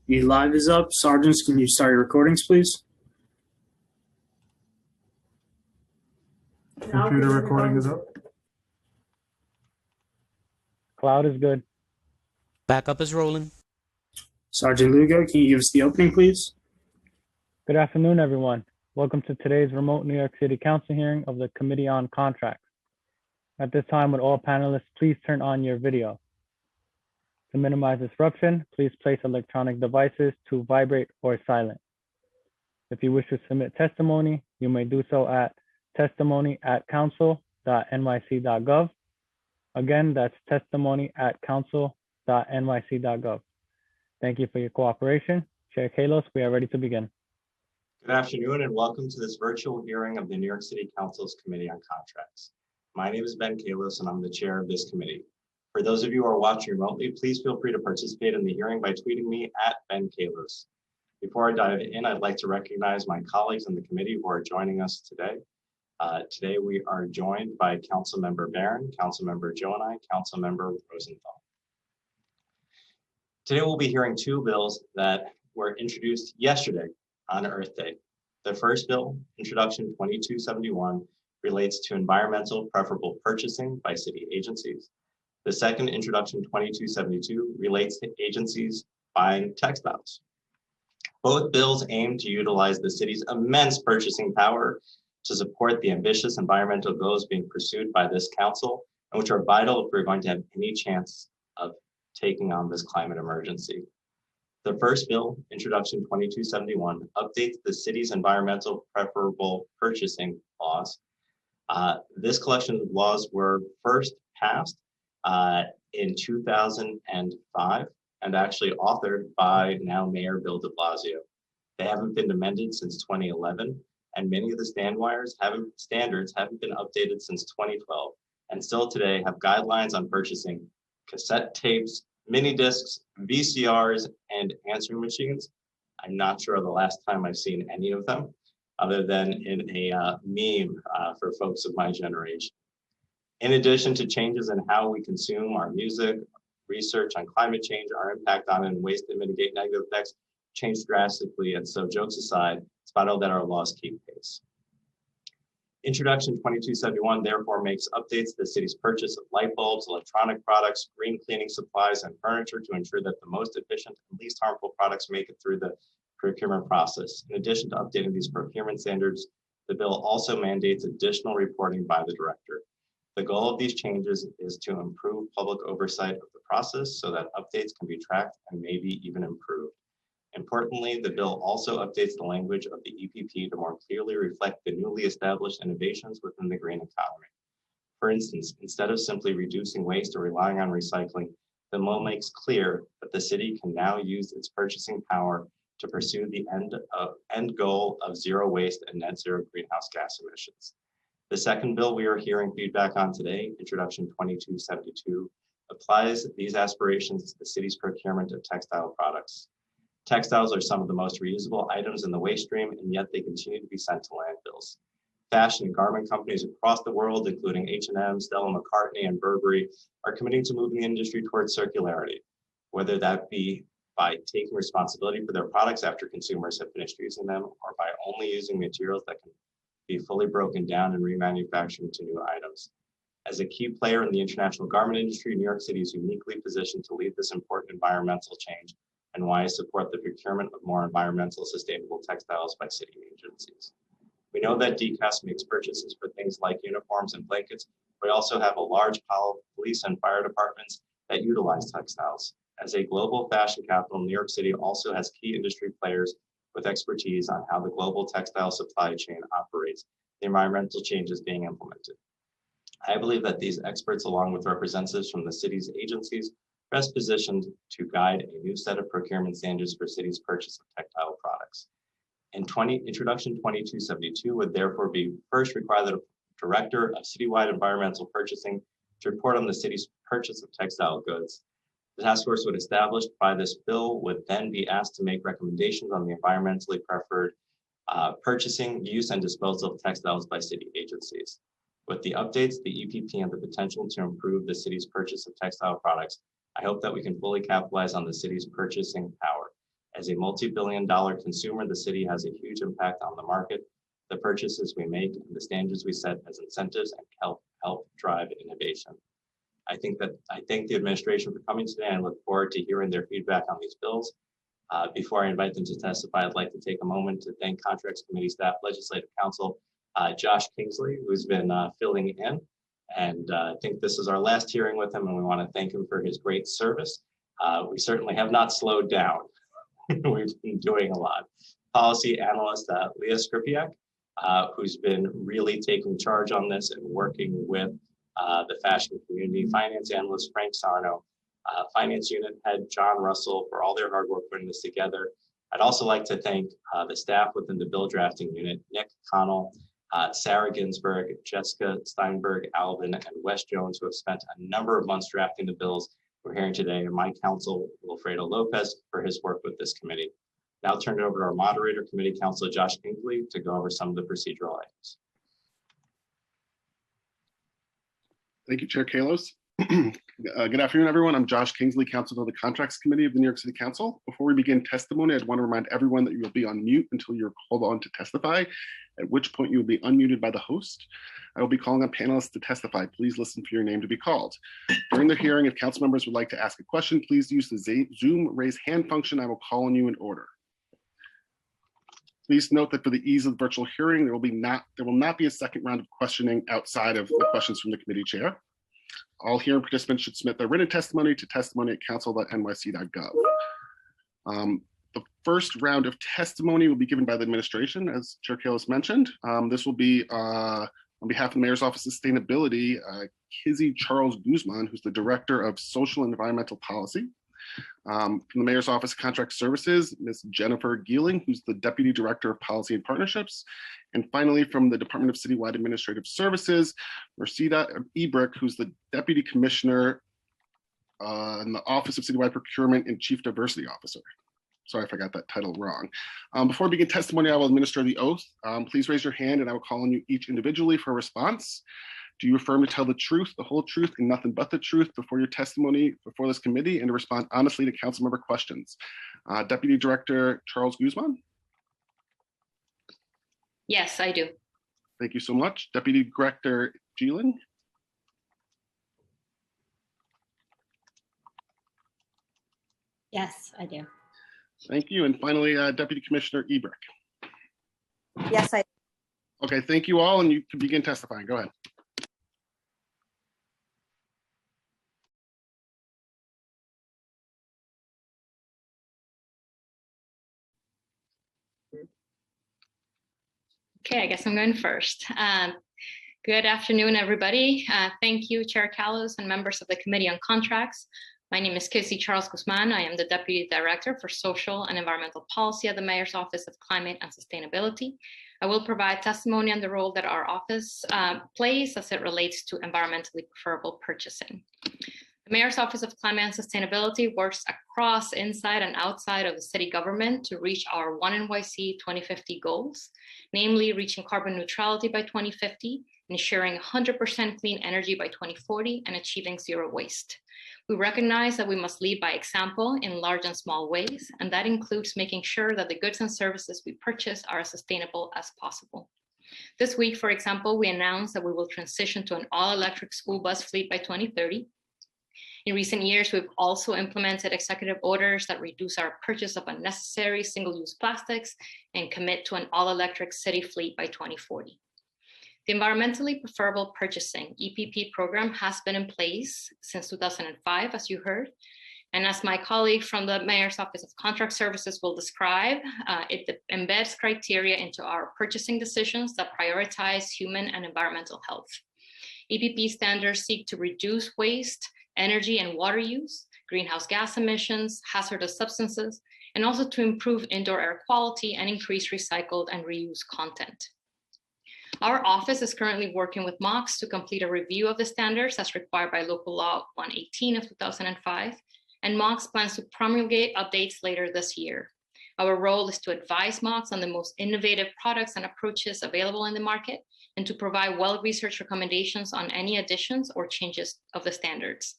The live is up. Sergeants, can you start your recordings, please? Computer recording is up. Cloud is good. Backup is rolling. Sergeant Lugo, can you give us the opening, please? Good afternoon, everyone. Welcome to today's remote New York City Council hearing of the Committee on Contracts. At this time, would all panelists please turn on your video? To minimize disruption, please place electronic devices to vibrate or silent. If you wish to submit testimony, you may do so at testimony@council.nyc.gov. Again, that's testimony@council.nyc.gov. Thank you for your cooperation. Chair Kalos, we are ready to begin. Good afternoon and welcome to this virtual hearing of the New York City Council's Committee on Contracts. My name is Ben Kalos and I'm the chair of this committee. For those of you who are watching remotely, please feel free to participate in the hearing by tweeting me at Ben Kalos. Before I dive in, I'd like to recognize my colleagues in the committee who are joining us today. Today we are joined by Councilmember Barron, Councilmember Jonai, Councilmember Rosenthal. Today we'll be hearing two bills that were introduced yesterday on Earth Day. The first bill, Introduction 2271, relates to environmental preferable purchasing by city agencies. The second, Introduction 2272, relates to agencies buying textiles. Both bills aim to utilize the city's immense purchasing power to support the ambitious environmental goals being pursued by this council, and which are vital if we're going to have any chance of taking on this climate emergency. The first bill, Introduction 2271, updates the city's environmental preferable purchasing laws. This collection of laws were first passed in 2005 and actually authored by now Mayor Bill de Blasio. They haven't been amended since 2011, and many of the standards haven't been updated since 2012, and still today have guidelines on purchasing cassette tapes, mini discs, VCRs, and answering machines. I'm not sure the last time I've seen any of them, other than in a meme for folks of my generation. In addition to changes in how we consume our music, research on climate change, our impact on and ways to mitigate negative effects changed drastically. And so jokes aside, it's vital that our laws keep pace. Introduction 2271 therefore makes updates to the city's purchase of light bulbs, electronic products, green cleaning supplies, and furniture to ensure that the most efficient and least harmful products make it through the procurement process. In addition to updating these procurement standards, the bill also mandates additional reporting by the director. The goal of these changes is to improve public oversight of the process so that updates can be tracked and maybe even improved. Importantly, the bill also updates the language of the EPP to more clearly reflect the newly established innovations within the green economy. For instance, instead of simply reducing waste or relying on recycling, the bill makes clear that the city can now use its purchasing power to pursue the end goal of zero waste and net zero greenhouse gas emissions. The second bill we are hearing feedback on today, Introduction 2272, applies these aspirations to the city's procurement of textile products. Textiles are some of the most reusable items in the waste stream, and yet they continue to be sent to landfills. Fashion and garment companies across the world, including H&M, Stella McCartney, and Burberry, are committing to moving the industry towards circularity, whether that be by taking responsibility for their products after consumers have finished using them, or by only using materials that can be fully broken down and remanufactured into new items. As a key player in the international garment industry, New York City is uniquely positioned to lead this important environmental change, and why I support the procurement of more environmental sustainable textiles by city agencies. We know that DCAS makes purchases for things like uniforms and blankets, but we also have a large pile of police and fire departments that utilize textiles. As a global fashion capital, New York City also has key industry players with expertise on how the global textile supply chain operates, the environmental changes being implemented. I believe that these experts, along with representatives from the city's agencies, best positioned to guide a new set of procurement standards for cities' purchase of textile products. Introduction 2272 would therefore be first require the Director of Citywide Environmental Purchasing to report on the city's purchase of textile goods. The task force would established by this bill would then be asked to make recommendations on the environmentally preferred purchasing, use, and disposal of textiles by city agencies. With the updates, the EPP, and the potential to improve the city's purchase of textile products, I hope that we can fully capitalize on the city's purchasing power. As a multi-billion-dollar consumer, the city has a huge impact on the market, the purchases we make, and the standards we set as incentives and help drive innovation. I thank the administration for coming today and look forward to hearing their feedback on these bills. Before I invite them to testify, I'd like to take a moment to thank Contracts Committee staff, Legislative Counsel Josh Kingsley, who's been filling in. And I think this is our last hearing with him, and we want to thank him for his great service. We certainly have not slowed down. We've been doing a lot. Policy analyst Leah Skripiak, who's been really taking charge on this and working with the fashion community. Finance analyst Frank Sarno, finance unit head John Russell for all their hard work putting this together. I'd also like to thank the staff within the bill drafting unit, Nick Connell, Sarah Ginsberg, Jessica Steinberg, Alvin, and Wes Jones, who have spent a number of months drafting the bills we're hearing today, and my counsel, Wilfredo Lopez, for his work with this committee. Now I'll turn it over to our moderator, Committee Counsel Josh Kingsley, to go over some of the procedural items. Thank you, Chair Kalos. Good afternoon, everyone. I'm Josh Kingsley, Counsel to the Contracts Committee of the New York City Council. Before we begin testimony, I'd want to remind everyone that you will be on mute until you're called on to testify, at which point you will be unmuted by the host. I will be calling on panelists to testify. Please listen for your name to be called. During the hearing, if council members would like to ask a question, please use the Zoom raise hand function. I will call on you in order. Please note that for the ease of the virtual hearing, there will not be a second round of questioning outside of the questions from the committee chair. All hearing participants should submit their written testimony to testimony@council.nyc.gov. The first round of testimony will be given by the administration, as Chair Kalos mentioned. This will be on behalf of the Mayor's Office of Sustainability, Kizzy Charles Guzman, who's the Director of Social and Environmental Policy. From the Mayor's Office of Contract Services, Ms. Jennifer Geeling, who's the Deputy Director of Policy and Partnerships. And finally, from the Department of Citywide Administrative Services, Mercida Ebrick, who's the Deputy Commissioner in the Office of Citywide Procurement and Chief Diversity Officer. Sorry if I got that title wrong. Before we begin testimony, I will administer the oath. Please raise your hand and I will call on you each individually for a response. Do you affirm to tell the truth, the whole truth, and nothing but the truth before your testimony before this committee and to respond honestly to council member questions? Deputy Director Charles Guzman? Yes, I do. Thank you so much. Deputy Director Geeling? Yes, I do. Thank you. And finally, Deputy Commissioner Ebrick. Yes, I. Okay, thank you all, and you can begin testifying. Go ahead. Okay, I guess I'm going first. Good afternoon, everybody. Thank you, Chair Kalos and members of the Committee on Contracts. My name is Kizzy Charles Guzman. I am the Deputy Director for Social and Environmental Policy at the Mayor's Office of Climate and Sustainability. I will provide testimony on the role that our office plays as it relates to environmentally preferable purchasing. The Mayor's Office of Climate and Sustainability works across, inside and outside of the city government to reach our One NYC 2050 goals, namely reaching carbon neutrality by 2050, ensuring 100% clean energy by 2040, and achieving zero waste. We recognize that we must lead by example in large and small ways, and that includes making sure that the goods and services we purchase are as sustainable as possible. This week, for example, we announced that we will transition to an all-electric school bus fleet by 2030. In recent years, we've also implemented executive orders that reduce our purchase of unnecessary single-use plastics and commit to an all-electric city fleet by 2040. The Environmentally Preferable Purchasing, EPP program has been in place since 2005, as you heard. And as my colleague from the Mayor's Office of Contract Services will describe, it embeds criteria into our purchasing decisions that prioritize human and environmental health. EPP standards seek to reduce waste, energy and water use, greenhouse gas emissions, hazardous substances, and also to improve indoor air quality and increase recycled and reused content. Our office is currently working with MOX to complete a review of the standards as required by Local Law 118 of 2005, and MOX plans to promulgate updates later this year. Our role is to advise MOX on the most innovative products and approaches available in the market, and to provide well-researched recommendations on any additions or changes of the standards.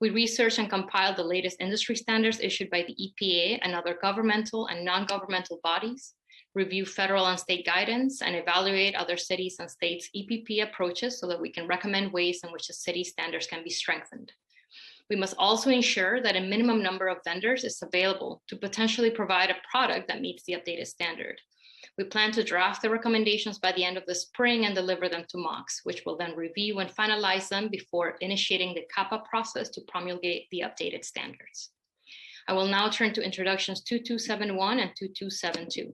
We research and compile the latest industry standards issued by the EPA and other governmental and non-governmental bodies, review federal and state guidance, and evaluate other cities and states' EPP approaches so that we can recommend ways in which the city standards can be strengthened. We must also ensure that a minimum number of vendors is available to potentially provide a product that meets the updated standard. We plan to draft the recommendations by the end of the spring and deliver them to MOX, which will then review and finalize them before initiating the CAPA process to promulgate the updated standards. I will now turn to introductions 2271 and 2272.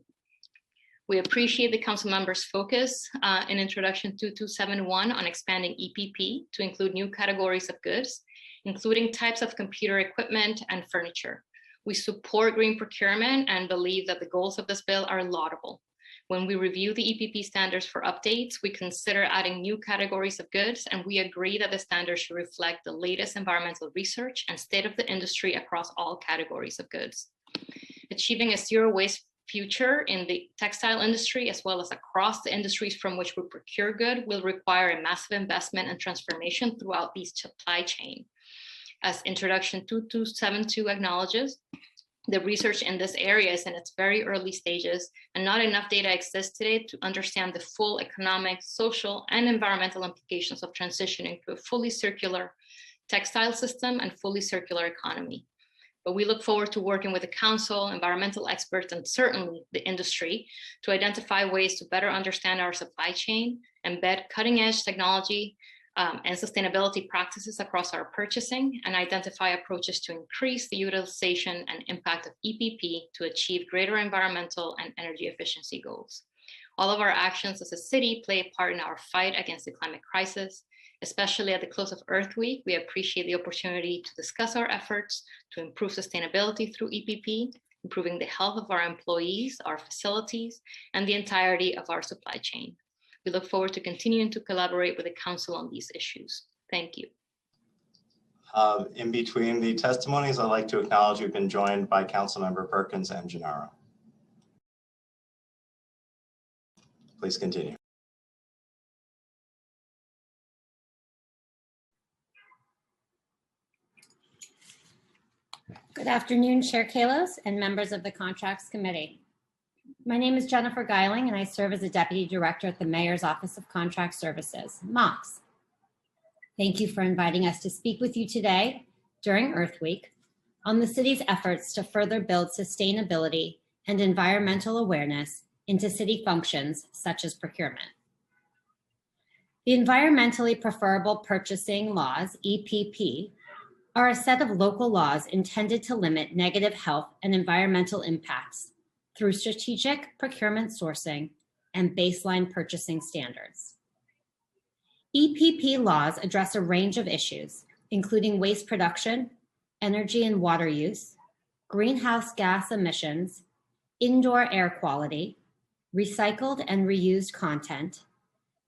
We appreciate the council members' focus in introduction 2271 on expanding EPP to include new categories of goods, including types of computer equipment and furniture. We support green procurement and believe that the goals of this bill are laudable. When we review the EPP standards for updates, we consider adding new categories of goods, and we agree that the standards should reflect the latest environmental research and state of the industry across all categories of goods. Achieving a zero waste future in the textile industry, as well as across the industries from which we procure goods, will require a massive investment and transformation throughout the supply chain. As introduction 2272 acknowledges, the research in this area is in its very early stages, and not enough data exists today to understand the full economic, social, and environmental implications of transitioning to a fully circular textile system and fully circular economy. But we look forward to working with the council, environmental experts, and certainly the industry to identify ways to better understand our supply chain, embed cutting-edge technology and sustainability practices across our purchasing, and identify approaches to increase the utilization and impact of EPP to achieve greater environmental and energy efficiency goals. All of our actions as a city play a part in our fight against the climate crisis. Especially at the close of Earth Week, we appreciate the opportunity to discuss our efforts to improve sustainability through EPP, improving the health of our employees, our facilities, and the entirety of our supply chain. We look forward to continuing to collaborate with the council on these issues. Thank you. In between the testimonies, I'd like to acknowledge we've been joined by Councilmember Perkins and Gennaro. Please continue. Good afternoon, Chair Kalos and members of the Contracts Committee. My name is Jennifer Geiling, and I serve as a Deputy Director at the Mayor's Office of Contract Services, MOX. Thank you for inviting us to speak with you today during Earth Week on the city's efforts to further build sustainability and environmental awareness into city functions such as procurement. The Environmentally Preferable Purchasing Laws, EPP, are a set of local laws intended to limit negative health and environmental impacts through strategic procurement sourcing and baseline purchasing standards. EPP laws address a range of issues, including waste production, energy and water use, greenhouse gas emissions, indoor air quality, recycled and reused content,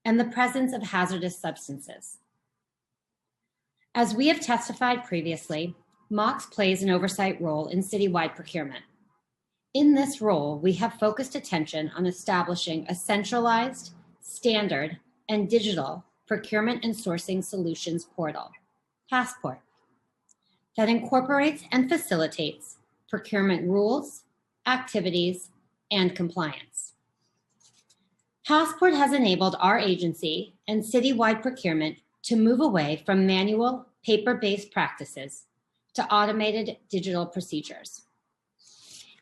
and the presence of hazardous substances. As we have testified previously, MOX plays an oversight role in citywide procurement. In this role, we have focused attention on establishing a centralized, standard, and digital procurement and sourcing solutions portal, Passport, that incorporates and facilitates procurement rules, activities, and compliance. Passport has enabled our agency and citywide procurement to move away from manual, paper-based practices to automated digital procedures.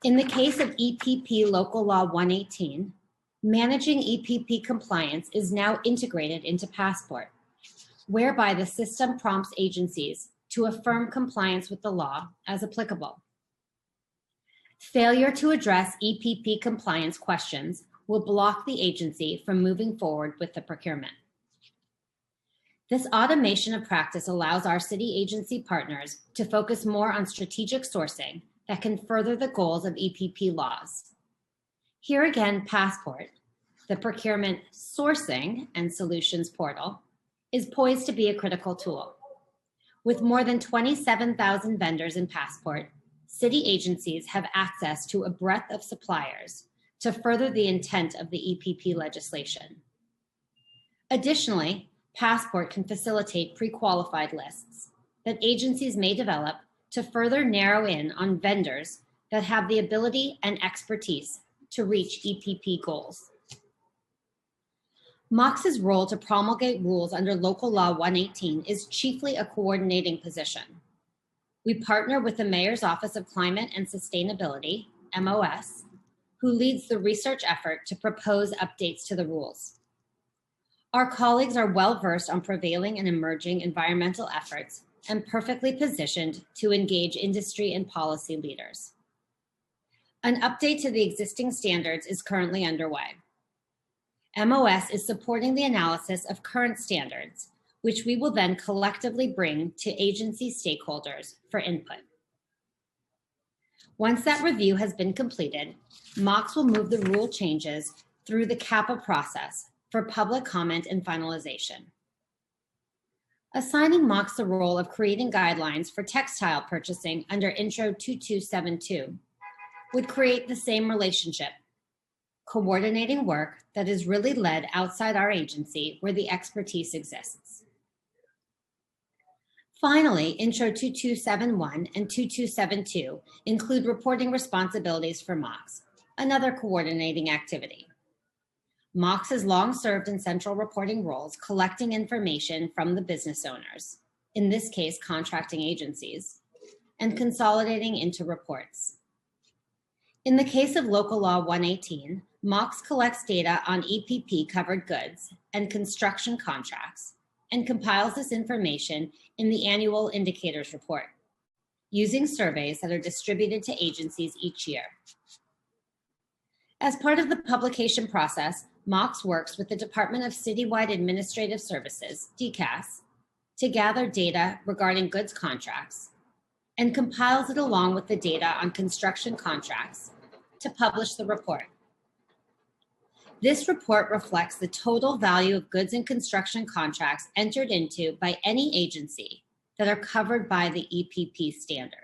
In the case of EPP Local Law 118, managing EPP compliance is now integrated into Passport, whereby the system prompts agencies to affirm compliance with the law as applicable. Failure to address EPP compliance questions will block the agency from moving forward with the procurement. This automation of practice allows our city agency partners to focus more on strategic sourcing that can further the goals of EPP laws. Here again, Passport, the procurement sourcing and solutions portal, is poised to be a critical tool. With more than 27,000 vendors in Passport, city agencies have access to a breadth of suppliers to further the intent of the EPP legislation. Additionally, Passport can facilitate pre-qualified lists that agencies may develop to further narrow in on vendors that have the ability and expertise to reach EPP goals. MOX's role to promulgate rules under Local Law 118 is chiefly a coordinating position. We partner with the Mayor's Office of Climate and Sustainability, MOS, who leads the research effort to propose updates to the rules. Our colleagues are well-versed on prevailing and emerging environmental efforts and perfectly positioned to engage industry and policy leaders. An update to the existing standards is currently underway. MOS is supporting the analysis of current standards, which we will then collectively bring to agency stakeholders for input. Once that review has been completed, MOX will move the rule changes through the CAPA process for public comment and finalization. Assigning MOX the role of creating guidelines for textile purchasing under Intro 2272 would create the same relationship, coordinating work that is really led outside our agency where the expertise exists. Finally, Intro 2271 and 2272 include reporting responsibilities for MOX, another coordinating activity. MOX has long served in central reporting roles, collecting information from the business owners, in this case, contracting agencies, and consolidating into reports. In the case of Local Law 118, MOX collects data on EPP covered goods and construction contracts and compiles this information in the annual indicators report, using surveys that are distributed to agencies each year. As part of the publication process, MOX works with the Department of Citywide Administrative Services, DCAS, to gather data regarding goods contracts and compiles it along with the data on construction contracts to publish the report. This report reflects the total value of goods and construction contracts entered into by any agency that are covered by the EPP standards.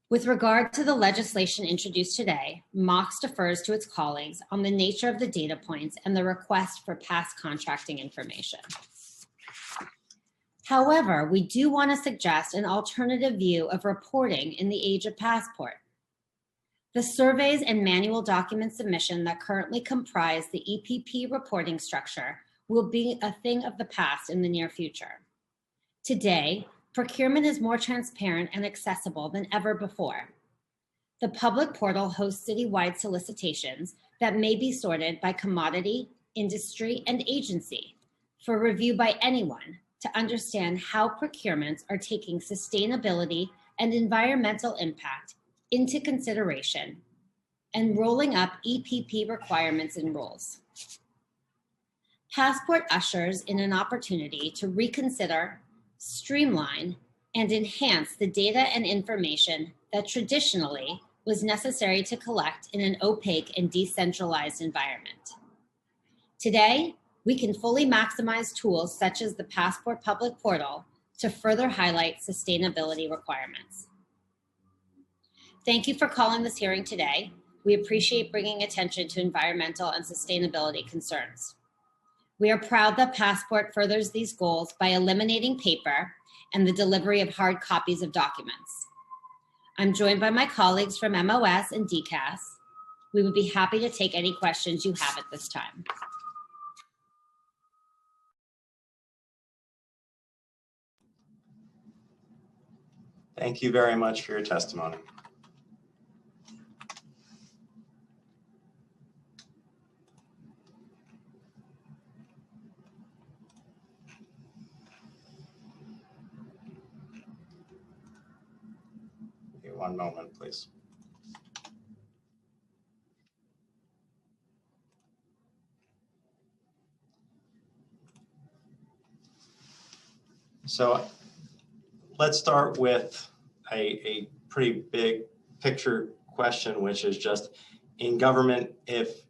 With regard to the legislation introduced today, MOX defers to its colleagues on the nature of the data points and the request for past contracting information. However, we do want to suggest an alternative view of reporting in the age of Passport. The surveys and manual document submission that currently comprise the EPP reporting structure will be a thing of the past in the near future. Today, procurement is more transparent and accessible than ever before. The public portal hosts citywide solicitations that may be sorted by commodity, industry, and agency for review by anyone to understand how procurements are taking sustainability and environmental impact into consideration and rolling up EPP requirements and rules. Passport ushers in an opportunity to reconsider, streamline, and enhance the data and information that traditionally was necessary to collect in an opaque and decentralized environment. Today, we can fully maximize tools such as the Passport public portal to further highlight sustainability requirements. Thank you for calling this hearing today. We appreciate bringing attention to environmental and sustainability concerns. We are proud that Passport furthers these goals by eliminating paper and the delivery of hard copies of documents. I'm joined by my colleagues from MOS and DCAS. We would be happy to take any questions you have at this time. Thank you very much for your testimony. Give me 1 moment, please. So let's start with a pretty big picture question, which is just in government, if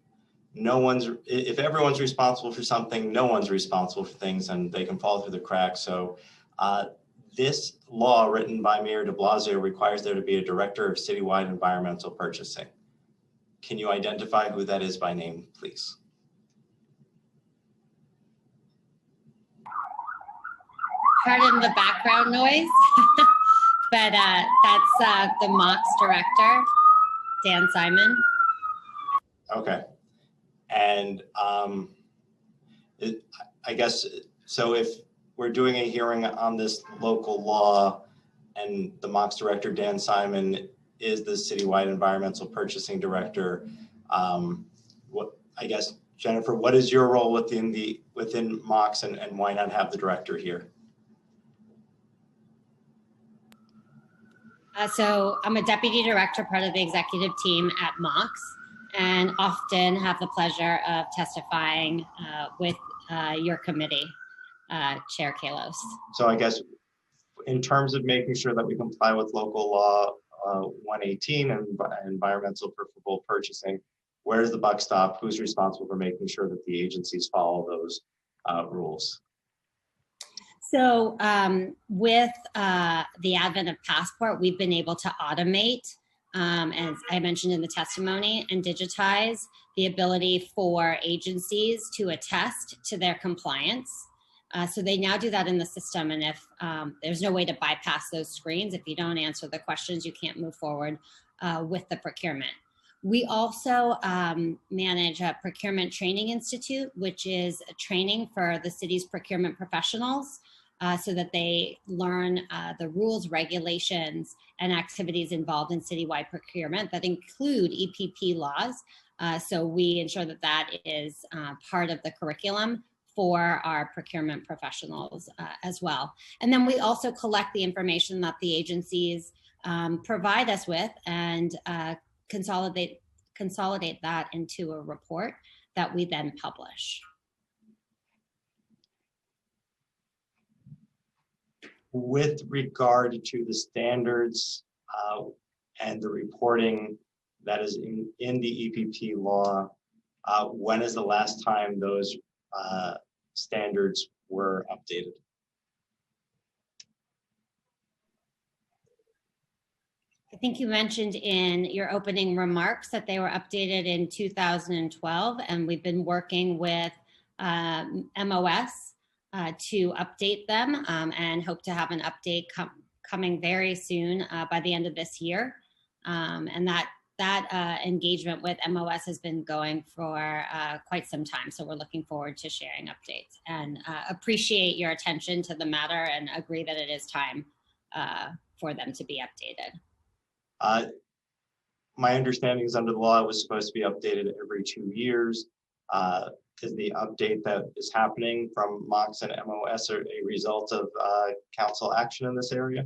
everyone's responsible for something, no one's responsible for things and they can fall through the cracks. So this law written by Mayor de Blasio requires there to be a director of citywide environmental purchasing. Can you identify who that is by name, please? pardon the background noise, but that's the MOX director, Dan Simon. Okay. And I guess, so if we're doing a hearing on this local law and the MOX director, Dan Simon, is the citywide environmental purchasing director, I guess, Jennifer, what is your role within MOX, and why not have the director here? So I'm a deputy director, part of the executive team at MOX, and often have the pleasure of testifying with your committee, Chair Kalos. So I guess in terms of making sure that we comply with local law 118 and environmental preferable purchasing, where's the buck stop? Who's responsible for making sure that the agencies follow those rules? So with the advent of Passport, we've been able to automate, as I mentioned in the testimony, and digitize the ability for agencies to attest to their compliance. So they now do that in the system, and if there's no way to bypass those screens, if you don't answer the questions, you can't move forward with the procurement. We also manage a Procurement Training Institute, which is a training for the city's procurement professionals so that they learn the rules, regulations, and activities involved in citywide procurement that include EPP laws. So we ensure that that is part of the curriculum for our procurement professionals as well. And then we also collect the information that the agencies provide us with and consolidate that into a report that we then publish. With regard to the standards and the reporting that is in the EPP law, when is the last time those standards were updated? I think you mentioned in your opening remarks that they were updated in 2012, and we've been working with MOS to update them and hope to have an update coming very soon by the end of this year. And that engagement with MOS has been going for quite some time. So we're looking forward to sharing updates and appreciate your attention to the matter and agree that it is time for them to be updated. My understanding is under the law, it was supposed to be updated every 2 years. Is the update that is happening from MOX and MOS a result of council action in this area?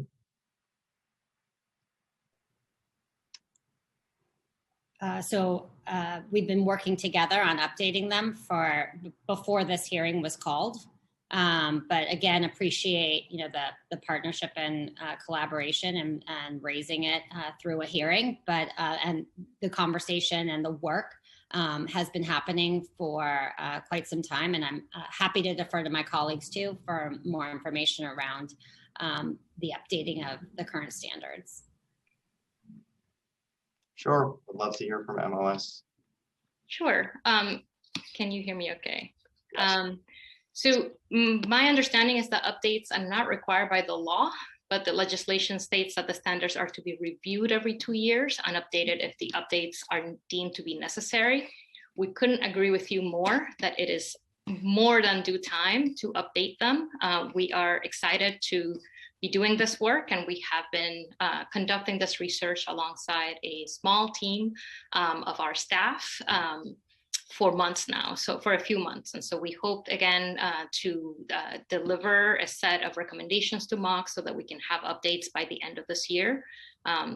So we've been working together on updating them before this hearing was called. But again, appreciate the partnership and collaboration and raising it through a hearing. But and the conversation and the work has been happening for quite some time, and I'm happy to defer to my colleagues too for more information around the updating of the current standards. Sure, would love to hear from MOS. Sure. Can you hear me okay? Yes. So my understanding is that updates are not required by the law, but the legislation states that the standards are to be reviewed every 2 years and updated if the updates are deemed to be necessary. We couldn't agree with you more that it is more than due time to update them. We are excited to be doing this work, and we have been conducting this research alongside a small team of our staff for months now, so for a few months. And so we hope again to deliver a set of recommendations to MOX so that we can have updates by the end of this year.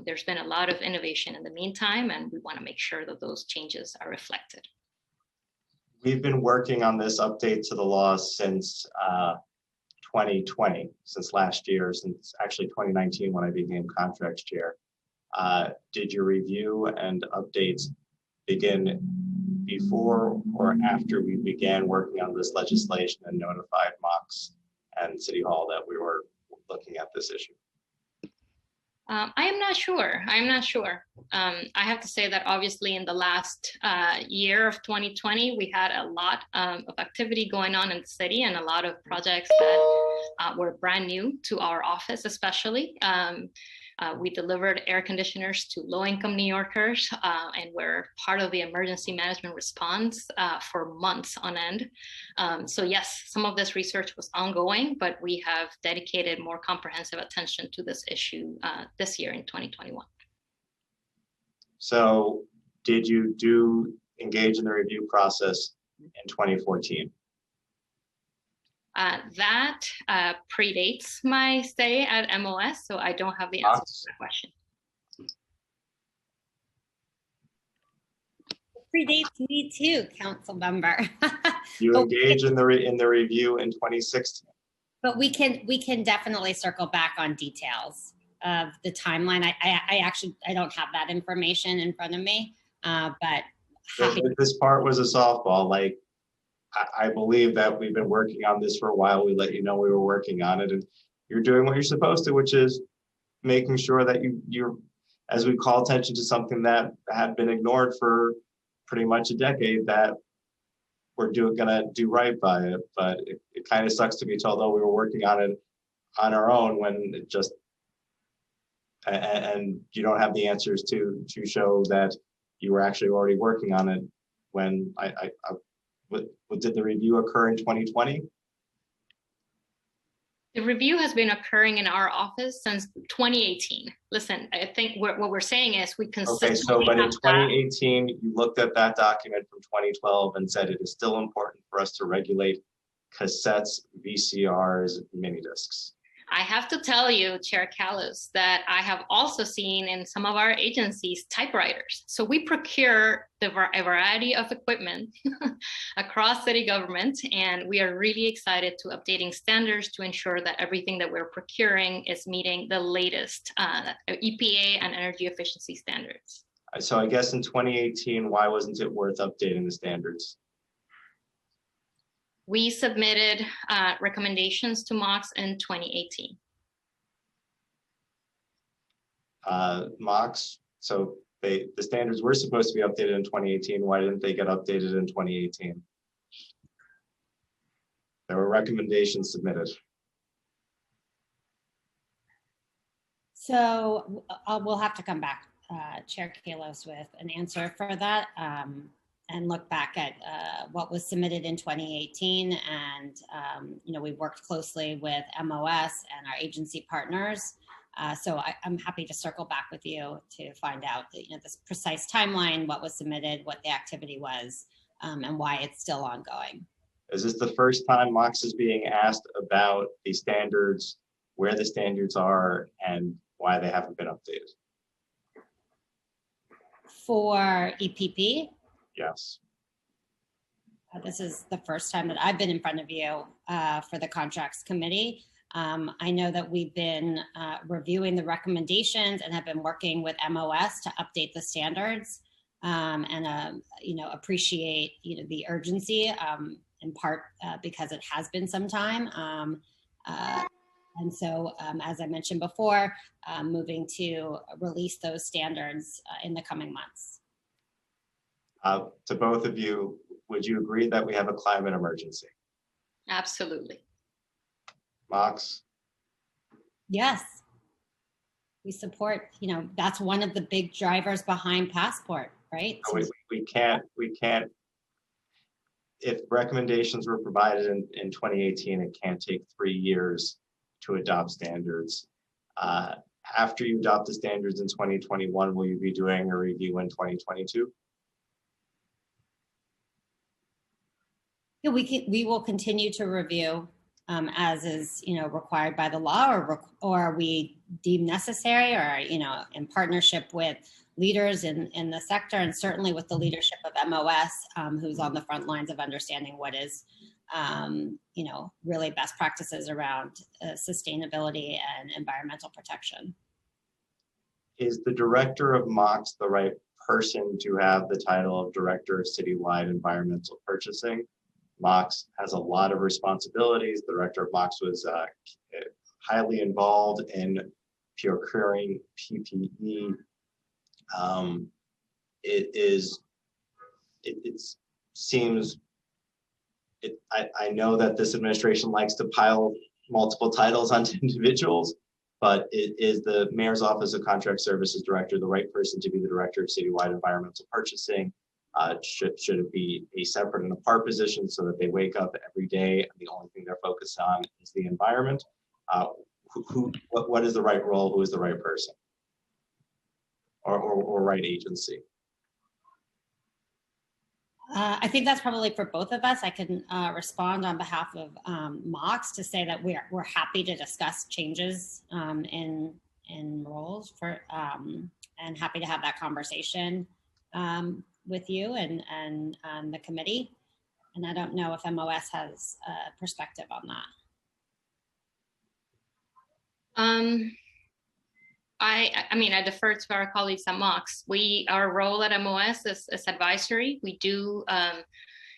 There's been a lot of innovation in the meantime, and we want to make sure that those changes are reflected. We've been working on this update to the law since 2020, since last year, since actually 2019 when I became contracts chair. Did your review and updates begin before or after we began working on this legislation and notified MOX and City Hall that we were looking at this issue? I am not sure. I'm not sure. I have to say that obviously in the last year of 2020, we had a lot of activity going on in the city and a lot of projects that were brand new to our office, especially. We delivered air conditioners to low-income New Yorkers, and we're part of the emergency management response for months on end. So yes, some of this research was ongoing, but we have dedicated more comprehensive attention to this issue this year in 2021. So did you engage in the review process in 2014? That predates my stay at MOS, so I don't have the answer to that question. Predates me too, council member. You engaged in the review in 2016. But we can definitely circle back on details of the timeline. I don't have that information in front of me, but happy. This part was a softball. Like, I believe that we've been working on this for a while. We let you know we were working on it, and you're doing what you're supposed to, which is making sure that you're, as we call attention to something that had been ignored for pretty much a decade, that we're gonna do right by it. But it kind of sucks to be told, oh, we were working on it on our own, when it just, and you don't have the answers to show that you were actually already working on it. When did the review occur in 2020? The review has been occurring in our office since 2018. Listen, I think what we're saying is we consistently. Okay, so but in 2018, you looked at that document from 2012 and said it is still important for us to regulate cassettes, VCRs, mini discs. I have to tell you, Chair Callis, that I have also seen in some of our agencies typewriters. So we procure a variety of equipment across city government, and we are really excited to updating standards to ensure that everything that we're procuring is meeting the latest EPA and energy efficiency standards. So I guess in 2018, why wasn't it worth updating the standards? We submitted recommendations to MOX in 2018. MOX, so the standards were supposed to be updated in 2018. Why didn't they get updated in 2018? There were recommendations submitted. So we'll have to come back, Chair Kalos, with an answer for that. And look back at what was submitted in 2018. And, we worked closely with MOS and our agency partners. So I'm happy to circle back with you to find out this precise timeline, what was submitted, what the activity was, and why it's still ongoing. Is this the first time MOX is being asked about the standards, where the standards are, and why they haven't been updated? For EPP? Yes. This is the first time that I've been in front of you for the Contracts Committee. I know that we've been reviewing the recommendations and have been working with MOS to update the standards, and appreciate the urgency, in part because it has been some time. And so, as I mentioned before, moving to release those standards in the coming months. To both of you, would you agree that we have a climate emergency? Absolutely. MOX? Yes. We support, that's one of the big drivers behind Passport, right? No, we can't, if recommendations were provided in 2018, it can't take 3 years to adopt standards. After you adopt the standards in 2021, will you be doing a review in 2022? Yeah, we will continue to review as is required by the law, or we deem necessary, or in partnership with leaders in the sector, and certainly with the leadership of MOS, who's on the front lines of understanding what is really best practices around sustainability and environmental protection. Is the director of MOX the right person to have the title of Director of Citywide Environmental Purchasing? MOX has a lot of responsibilities. The director of MOX was highly involved in procuring PPE I know that this administration likes to pile multiple titles onto individuals, but is the Mayor's Office of Contract Services Director the right person to be the Director of Citywide Environmental Purchasing? Should it be a separate and apart position so that they wake up every day and the only thing they're focused on is the environment? What is the right role? Who is the right person? Or right agency? I think that's probably for both of us. I can respond on behalf of MOX to say that we're happy to discuss changes in roles and happy to have that conversation with you and the committee. And I don't know if MOS has a perspective on that. I mean, I defer to our colleagues at MOX. Our role at MOS is advisory. We do,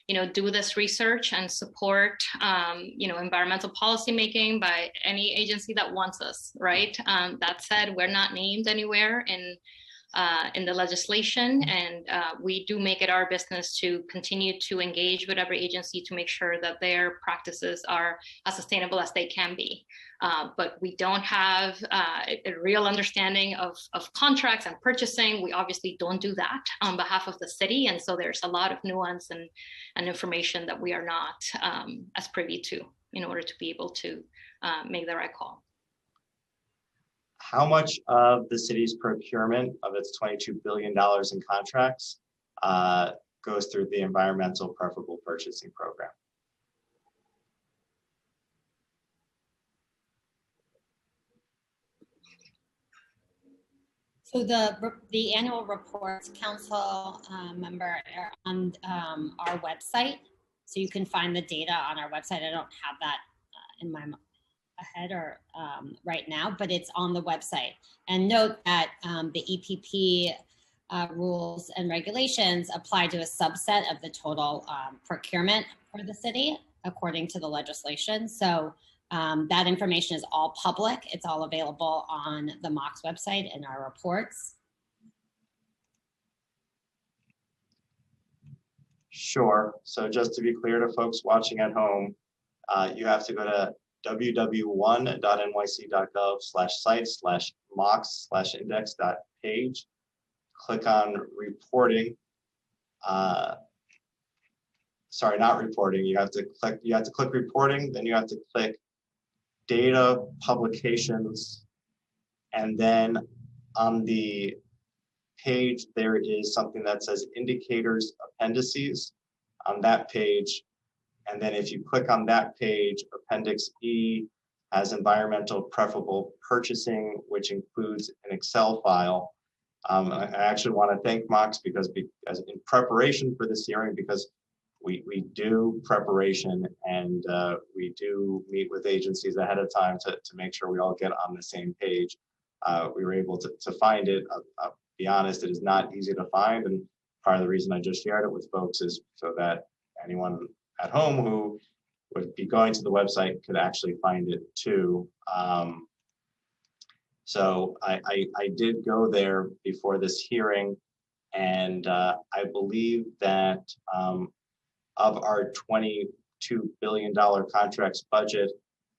do this research and support, environmental policy making by any agency that wants us, right? That said, we're not named anywhere in the legislation, and we do make it our business to continue to engage with every agency to make sure that their practices are as sustainable as they can be. But we don't have a real understanding of contracts and purchasing. We obviously don't do that on behalf of the city. And so there's a lot of nuance and information that we are not as privy to in order to be able to make the right call. How much of the city's procurement of its $22 billion in contracts goes through the Environmental Preferable Purchasing Program? So the annual reports, council member, are on our website. So you can find the data on our website. I don't have that in my head or right now, but it's on the website. And note that the EPP rules and regulations apply to a subset of the total procurement for the city, according to the legislation. So that information is all public. It's all available on the MOX website and our reports. Sure. So just to be clear to folks watching at home, you have to go to www.nyc.gov/site/mox/index.page. Click on reporting. Sorry, not reporting. You have to click reporting, then you have to click data publications, and then on the page there is something that says indicators appendices on that page. And then if you click on that page, Appendix E has environmental preferable purchasing, which includes an Excel file. I actually want to thank MOX because in preparation for this hearing, because we do preparation and we do meet with agencies ahead of time to make sure we all get on the same page. We were able to find it. I'll be honest, it is not easy to find. And part of the reason I just shared it with folks is so that anyone at home who would be going to the website could actually find it too. So I did go there before this hearing, and I believe that of our $22 billion contracts budget,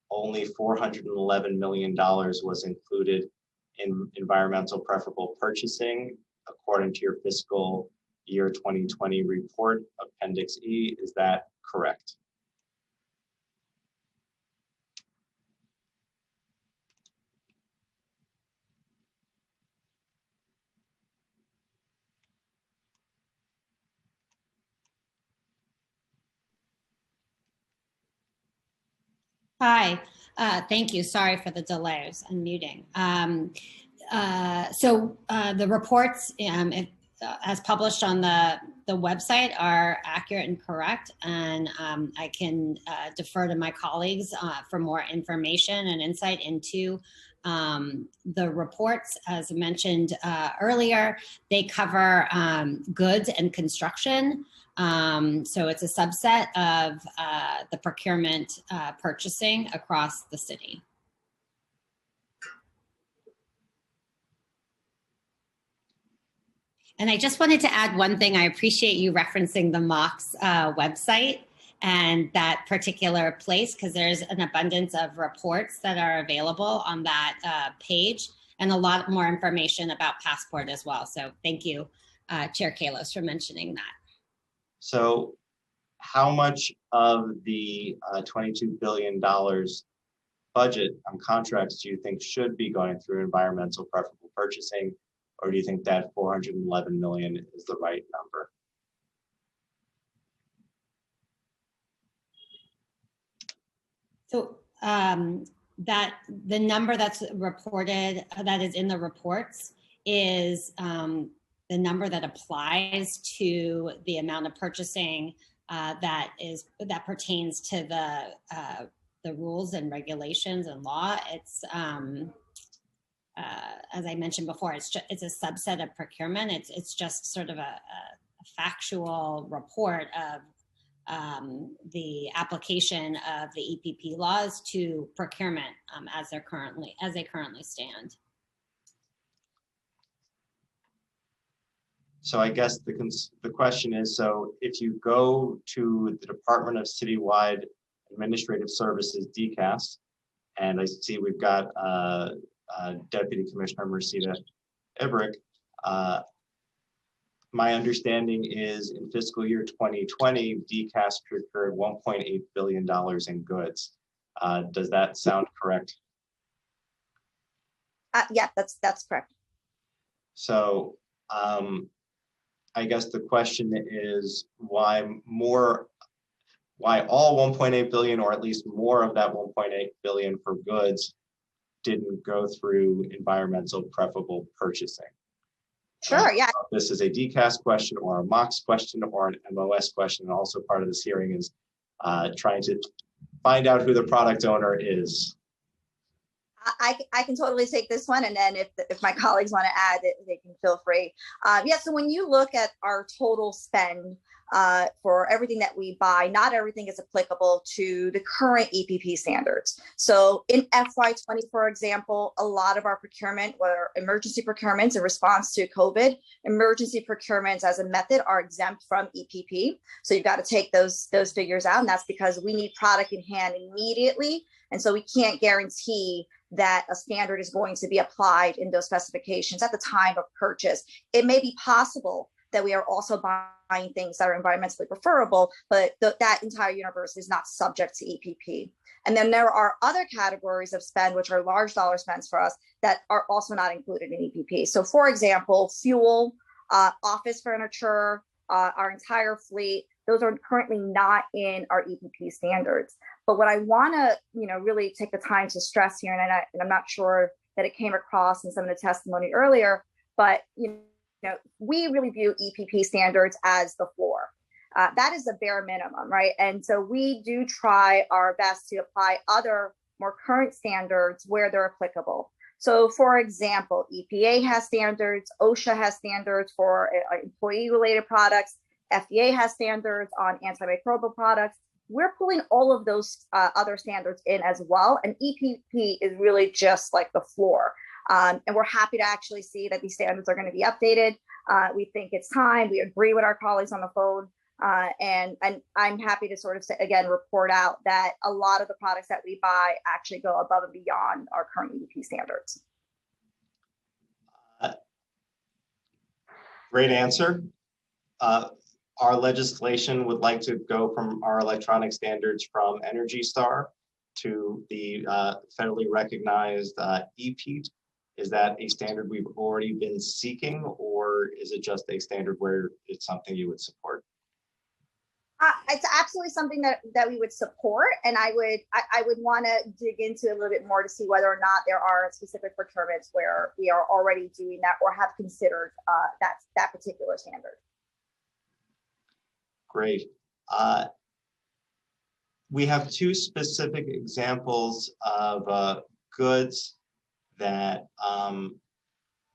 only $411 million was included in environmental preferable purchasing, according to your fiscal year 2020 report, Appendix E. Is that correct? Hi, thank you. Sorry for the delay. I was unmuting. So the reports, as published on the website, are accurate and correct, and I can defer to my colleagues for more information and insight into the reports. As mentioned earlier, they cover goods and construction. So it's a subset of the procurement purchasing across the city. And I just wanted to add one thing. I appreciate you referencing the MOX website and that particular place, because there's an abundance of reports that are available on that page and a lot more information about Passport as well. So thank you, Chair Kalos, for mentioning that. So how much of the $22 billion budget on contracts do you think should be going through environmental preferable purchasing? Or do you think that 411 million is the right number? So that the number that's reported, that is in the reports, is the number that applies to the amount of purchasing that pertains to the rules and regulations and law. It's as I mentioned before, it's a subset of procurement. It's just sort of a factual report of the application of the EPP laws to procurement as they currently stand. So I guess the question is, so if you go to the Department of Citywide Administrative Services, DCAS, and I see we've got Deputy Commissioner Mercida Ibrick. My understanding is in fiscal year 2020, DCAS procured $1.8 billion in goods. Does that sound correct? Yeah, that's correct. So I guess the question is why all 1.8 billion, or at least more of that 1.8 billion for goods, didn't go through environmental preferable purchasing? Sure, yeah. This is a DCAS question or a MOX question or an MOS question. And also part of this hearing is trying to find out who the product owner is. I can totally take this one, and then if my colleagues want to add it, they can feel free. Yeah, so when you look at our total spend for everything that we buy, not everything is applicable to the current EPP standards. So in FY20, for example, a lot of our procurement were emergency procurements in response to COVID. Emergency procurements as a method are exempt from EPP. So you've got to take those figures out, and that's because we need product in hand immediately. And so we can't guarantee that a standard is going to be applied in those specifications at the time of purchase. It may be possible that we are also buying things that are environmentally preferable, but that entire universe is not subject to EPP. And then there are other categories of spend, which are large dollar spends for us, that are also not included in EPP. So for example, fuel, office furniture, our entire fleet, those are currently not in our EPP standards. But what I want to, really take the time to stress here, and I'm not sure that it came across in some of the testimony earlier, but we really view EPP standards as the floor. That is the bare minimum, right? And so we do try our best to apply other more current standards where they're applicable. So for example, EPA has standards, OSHA has standards for employee-related products, FDA has standards on antimicrobial products. We're pulling all of those other standards in as well. And EPP is really just like the floor. And we're happy to actually see that these standards are going to be updated. We think it's time. We agree with our colleagues on the phone. And I'm happy to sort of say, again, report out that a lot of the products that we buy actually go above and beyond our current EPP standards. Great answer. Our legislation would like to go from our electronic standards from Energy Star to the federally recognized EPEAT. Is that a standard we've already been seeking, or is it just a standard where it's something you would support? It's absolutely something that we would support, and I would want to dig into a little bit more to see whether or not there are specific procurements where we are already doing that or have considered that particular standard. Great. We have two specific examples of goods that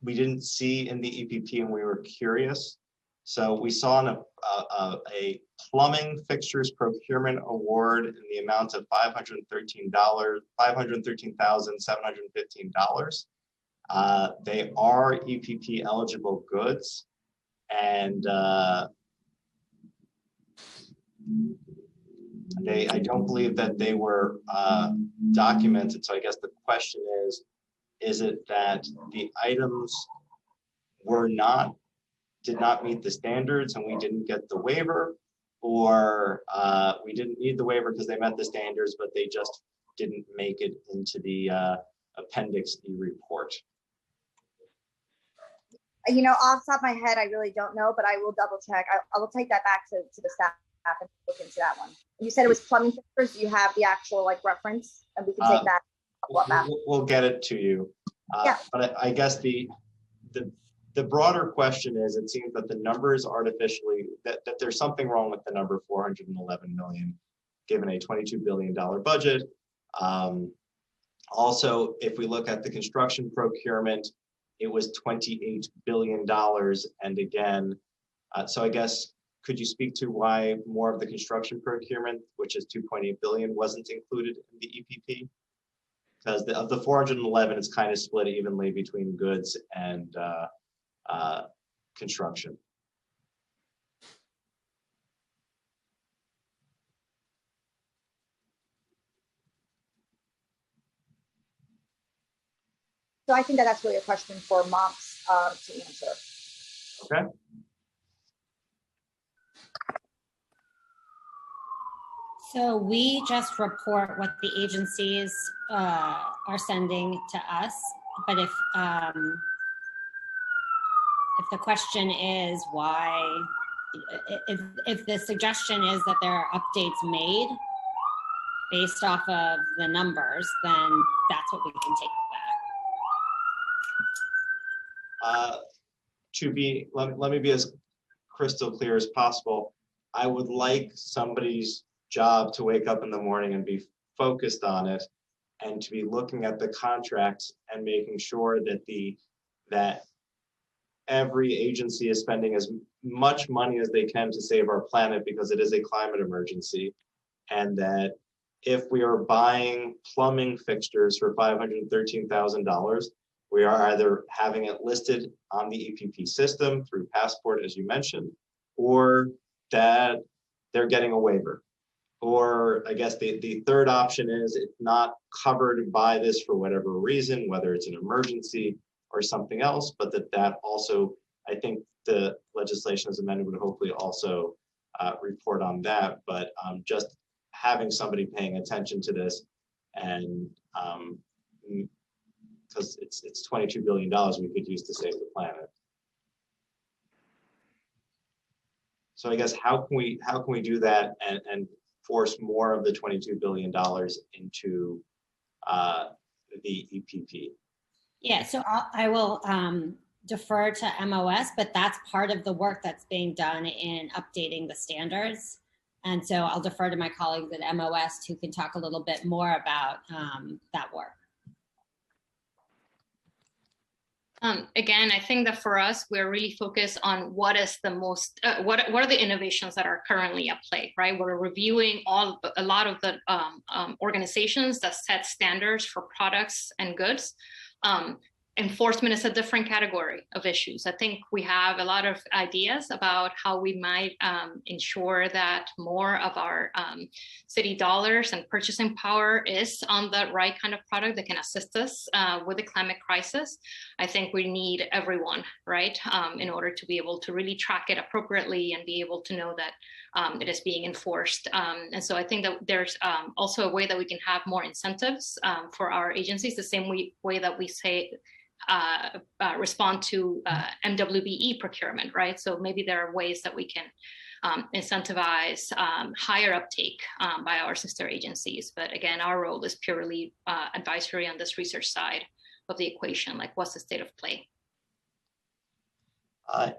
we didn't see in the EPP, and we were curious. So we saw a plumbing fixtures procurement award in the amount of $513,715. They are EPP eligible goods. and I don't believe that they were documented. So I guess the question is it that the items did not meet the standards and we didn't get the waiver, or we didn't need the waiver because they met the standards, but they just didn't make it into the Appendix E report? You know, off the top of my head, I really don't know, but I will double check. I will take that back to the staff and look into that one. You said it was plumbing fixtures. Do you have the actual like reference, and we can take that? We'll get it to you. Yeah. But I guess the broader question is, it seems that the number is artificially, that there's something wrong with the number 411 million, given a $22 billion budget. Also, if we look at the construction procurement, it was $28 billion. And again, so I guess, could you speak to why more of the construction procurement, which is 2.8 billion, wasn't included in the EPP? Because of the 411, it's kind of split evenly between goods and construction. So I think that's really a question for Mox to answer. Okay. So we just report what the agencies are sending to us, but if the question is why, if the suggestion is that there are updates made based off of the numbers, then that's what we can take back. Let me be as crystal clear as possible. I would like somebody's job to wake up in the morning and be focused on it, and to be looking at the contracts and making sure that every agency is spending as much money as they can to save our planet, because it is a climate emergency. And that if we are buying plumbing fixtures for $513,000, we are either having it listed on the EPP system through Passport, as you mentioned, or that they're getting a waiver. Or I guess the third option is it's not covered by this for whatever reason, whether it's an emergency or something else, but that also, I think the legislation as amended would hopefully also report on that. But just having somebody paying attention to this, and because it's $22 billion we could use to save the planet. So I guess how can we do that and force more of the $22 billion into the EPP? Yeah, so I will defer to MOS, but that's part of the work that's being done in updating the standards. And so I'll defer to my colleagues at MOS who can talk a little bit more about that work. Again, I think that for us, we're really focused on what is the most, what are the innovations that are currently at play, right? We're reviewing a lot of the organizations that set standards for products and goods. Enforcement is a different category of issues. I think we have a lot of ideas about how we might ensure that more of our city dollars and purchasing power is on the right kind of product that can assist us with the climate crisis. I think we need everyone, right, in order to be able to really track it appropriately and be able to know that it is being enforced. And so I think that there's also a way that we can have more incentives for our agencies, the same way that we say respond to MWBE procurement, right? So maybe there are ways that we can incentivize higher uptake by our sister agencies. But again, our role is purely advisory on this research side of the equation, like what's the state of play?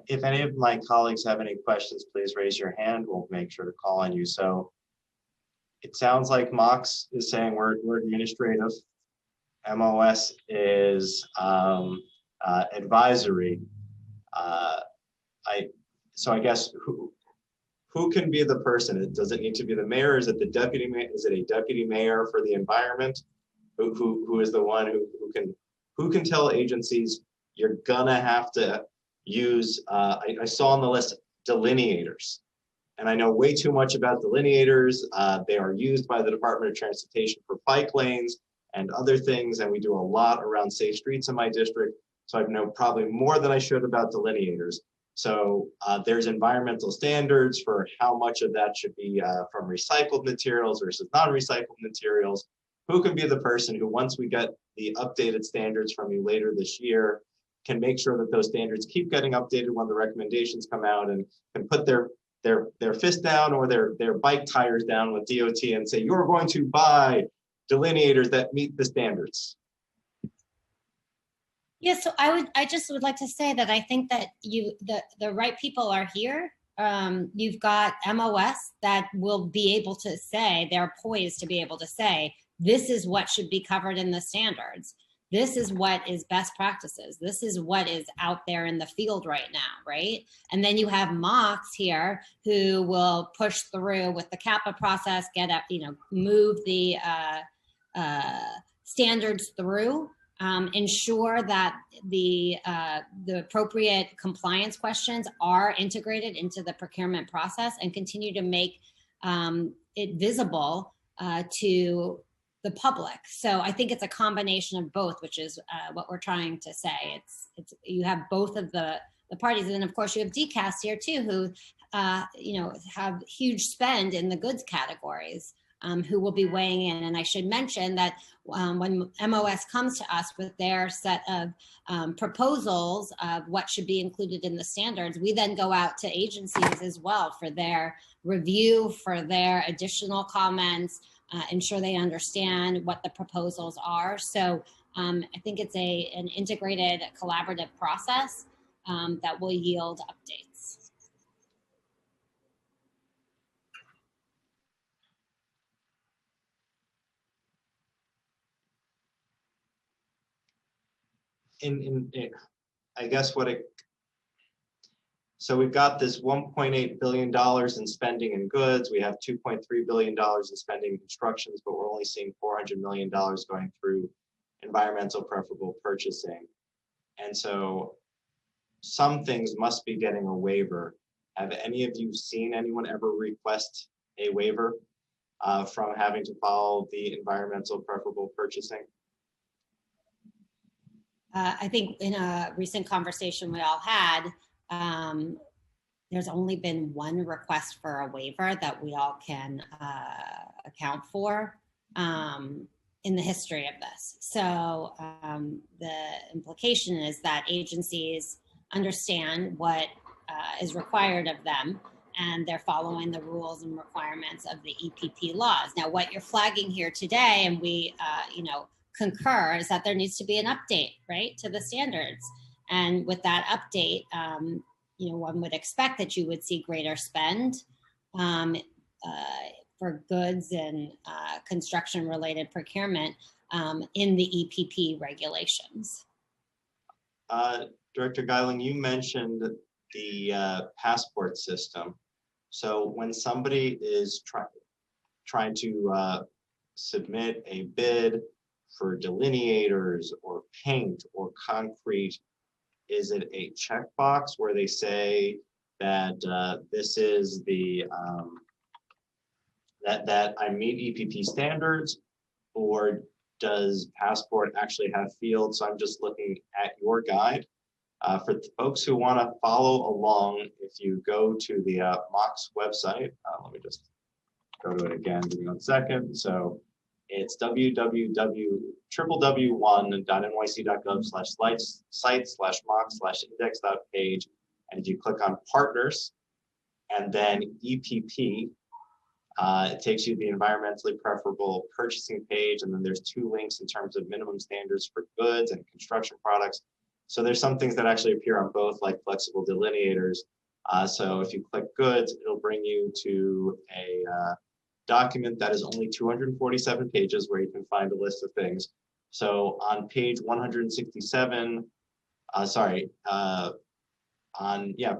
If any of my colleagues have any questions, please raise your hand. We'll make sure to call on you. So it sounds like Mox is saying we're administrative. MOS is advisory. So I guess who can be the person? Does it need to be the mayor? Is it the deputy mayor? Is it a deputy mayor for the environment? Who is the one who can tell agencies you're gonna have use, I saw on the list delineators. And I know way too much about delineators. They are used by the Department of Transportation for bike lanes and other things. And we do a lot around safe streets in my district. So I know probably more than I should about delineators. So there's environmental standards for how much of that should be from recycled materials versus non-recycled materials. Who can be the person who, once we get the updated standards from you later this year, can make sure that those standards keep getting updated when the recommendations come out, and can put their fist down or their bike tires down with DOT and say, you're going to buy delineators that meet the standards? Yeah, so I just would like to say that I think that the right people are here. You've got MOS that will be able to say, they're poised to be able to say, this is what should be covered in the standards. This is what is best practices. This is what is out there in the field right now, right? And then you have MOX here who will push through with the CAPA process, get up, move the standards through, ensure that the appropriate compliance questions are integrated into the procurement process, and continue to make it visible to the public. So I think it's a combination of both, which is what we're trying to say. It's you have both of the parties, and then of course you have DCAS here too, who have huge spend in the goods categories, who will be weighing in. And I should mention that when MOS comes to us with their set of proposals of what should be included in the standards, we then go out to agencies as well for their review, for their additional comments, ensure they understand what the proposals are. So I think it's an integrated collaborative process that will yield updates. I guess so we've got this $1.8 billion in spending in goods. We have $2.3 billion in spending in constructions, but we're only seeing $400 million going through environmental preferable purchasing. And so some things must be getting a waiver. Have any of you seen anyone ever request a waiver from having to follow the environmental preferable purchasing? I think in a recent conversation we all had, there's only been one request for a waiver that we all can account for in the history of this. So the implication is that agencies understand what is required of them, and they're following the rules and requirements of the EPP laws. Now, what you're flagging here today, and we concur, is that there needs to be an update, right, to the standards. And with that update, one would expect that you would see greater spend for goods and construction-related procurement in the EPP regulations. Director Geiling, you mentioned the passport system. So when somebody is trying to submit a bid for delineators or paint or concrete, is it a checkbox where they say that this is the that I meet EPP standards, or does Passport actually have fields? So I'm just looking at your guide. For the folks who want to follow along, if you go to the MOX website, let me just go to it again. Give me 1 second. So it's www.nyc.gov/site/mox/index.page. And if you click on partners and then EPP, it takes you to the environmentally preferable purchasing page. And then there's 2 links in terms of minimum standards for goods and construction products. So there's some things that actually appear on both, like flexible delineators. So if you click goods, it'll bring you to a document that is only 247 pages where you can find a list of things. So on page 167,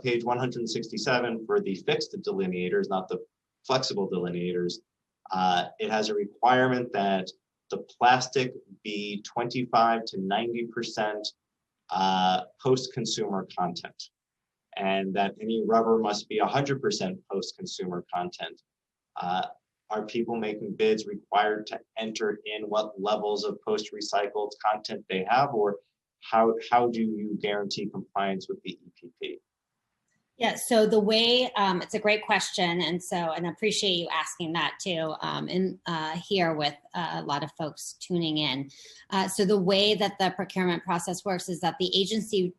page 167 for the fixed delineators, not the flexible delineators, it has a requirement that the plastic be 25 to 90% post-consumer content. and that any rubber must be 100% post-consumer content. Are people making bids required to enter in what levels of post-recycled content they have, or how do you guarantee compliance with the EPP? Yeah, so the way, it's a great question. And I appreciate you asking that too, here with a lot of folks tuning in. So the way that the procurement process works is that the agency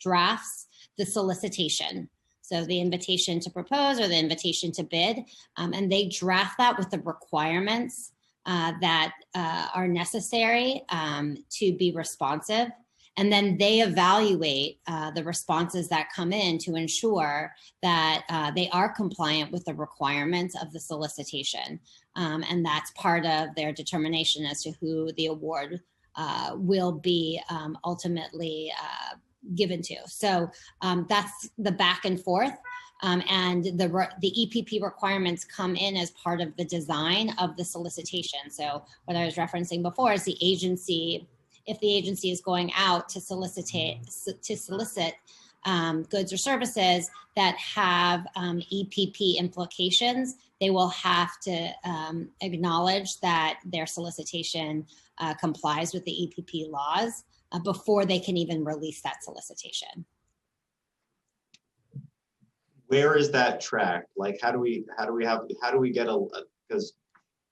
drafts the solicitation. So the invitation to propose or the invitation to bid, and they draft that with the requirements that are necessary to be responsive. And then they evaluate the responses that come in to ensure that they are compliant with the requirements of the solicitation. And that's part of their determination as to who the award will be ultimately given to. So that's the back and forth. And the EPP requirements come in as part of the design of the solicitation. So what I was referencing before is the agency, if the agency is going out to solicit goods or services that have EPP implications, they will have to acknowledge that their solicitation complies with the EPP laws before they can even release that solicitation. Where is that tracked? Like, how do we get because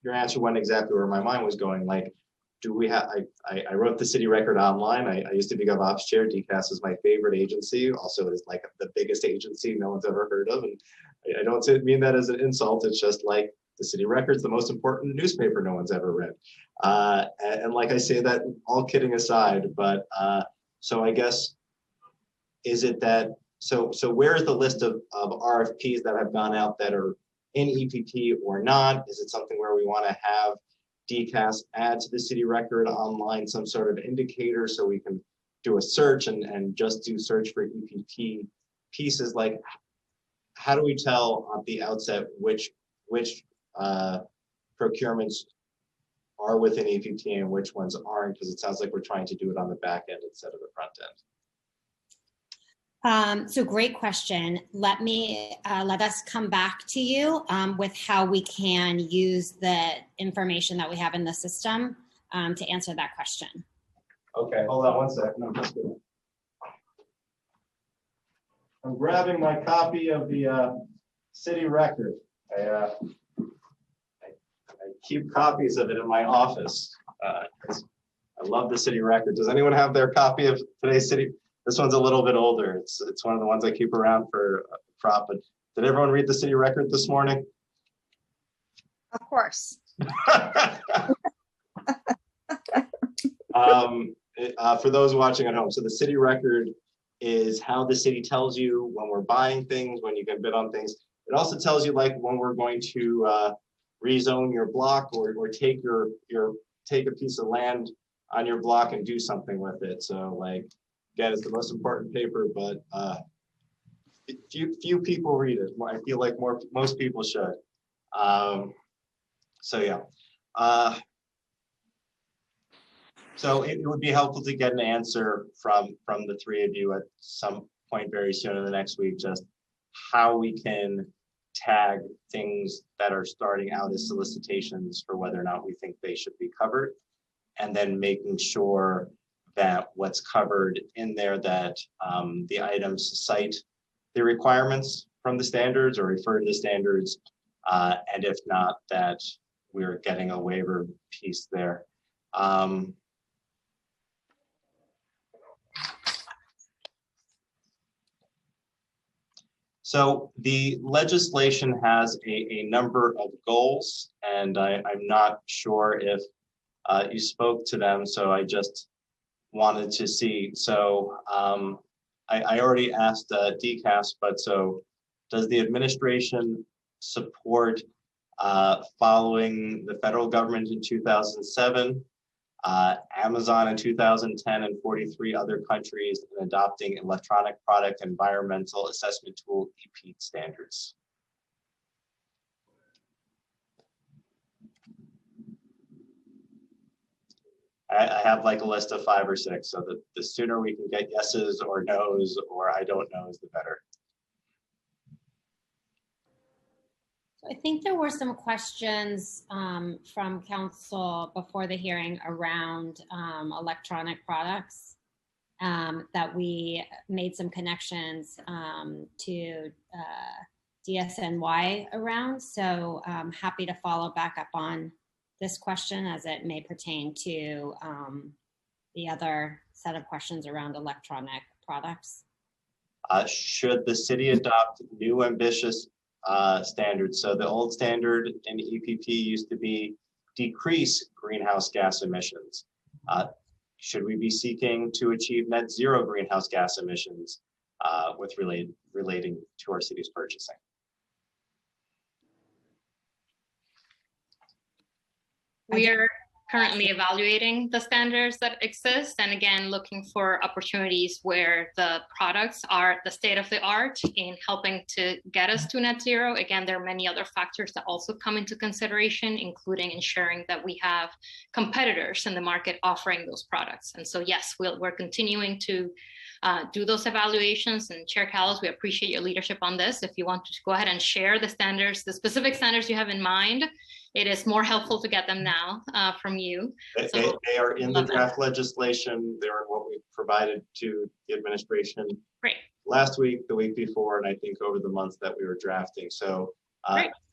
your answer went exactly where my mind was going. Like, do we have, I wrote the city record online. I used to be GovOps chair. DCAS is my favorite agency. Also, it is like the biggest agency no one's ever heard of. And I don't mean that as an insult. It's just like the city record's the most important newspaper no one's ever read. And like I say that all kidding aside, but so I guess, is it that, so where's the list of RFPs that have gone out that are in EPP or not? Is it something where we want to have DCAS add to the city record online some sort of indicator so we can do a search and just do search for EPP pieces? Like, how do we tell at the outset which procurements are within EPP and which ones aren't? Because it sounds like we're trying to do it on the back end instead of the front end. So great question. Let us come back to you with how we can use the information that we have in the system to answer that question. Okay, hold on one second. I'm grabbing my copy of the city record. I keep copies of it in my office. I love the city record. Does anyone have their copy of today's city? This one's a little bit older. It's one of the ones I keep around for a prop. But did everyone read the city record this morning? Of course. For those watching at home, so the city record is how the city tells you when we're buying things, when you can bid on things. It also tells you like when we're going to rezone your block or take take a piece of land on your block and do something with it. So like, again, it's the most important paper, but few people read it. I feel like most people should. So yeah. So it would be helpful to get an answer from the three of you at some point very soon in the next week, just how we can tag things that are starting out as solicitations for whether or not we think they should be covered, and then making sure that what's covered in there, that the items cite the requirements from the standards or refer to the standards, and if not, that we're getting a waiver piece there. So the legislation has a number of goals, and I'm not sure if you spoke to them, so I just wanted to see. So I already asked DCAS, but so does the administration support following the federal government in 2007, Amazon in 2010, and 43 other countries in adopting electronic product environmental assessment tool (EPEAT) standards? I have like a list of 5 or 6, so the sooner we can get yeses or nos or I don't know is the better. I think there were some questions from council before the hearing around electronic products that we made some connections to DSNY around. So I'm happy to follow back up on this question as it may pertain to the other set of questions around electronic products. Should the city adopt new ambitious standards? So the old standard in EPP used to be decrease greenhouse gas emissions. Should we be seeking to achieve net zero greenhouse gas emissions with relating to our city's purchasing? We are currently evaluating the standards that exist, and again, looking for opportunities where the products are the state of the art in helping to get us to net zero. Again, there are many other factors that also come into consideration, including ensuring that we have competitors in the market offering those products. And so, yes, we're continuing to do those evaluations. And Chair Callows, we appreciate your leadership on this. If you want to go ahead and share the standards, the specific standards you have in mind, it is more helpful to get them now from you. They are in the draft legislation. They are what we provided to the administration Great. Last week, the week before, and I think over the months that we were drafting. So,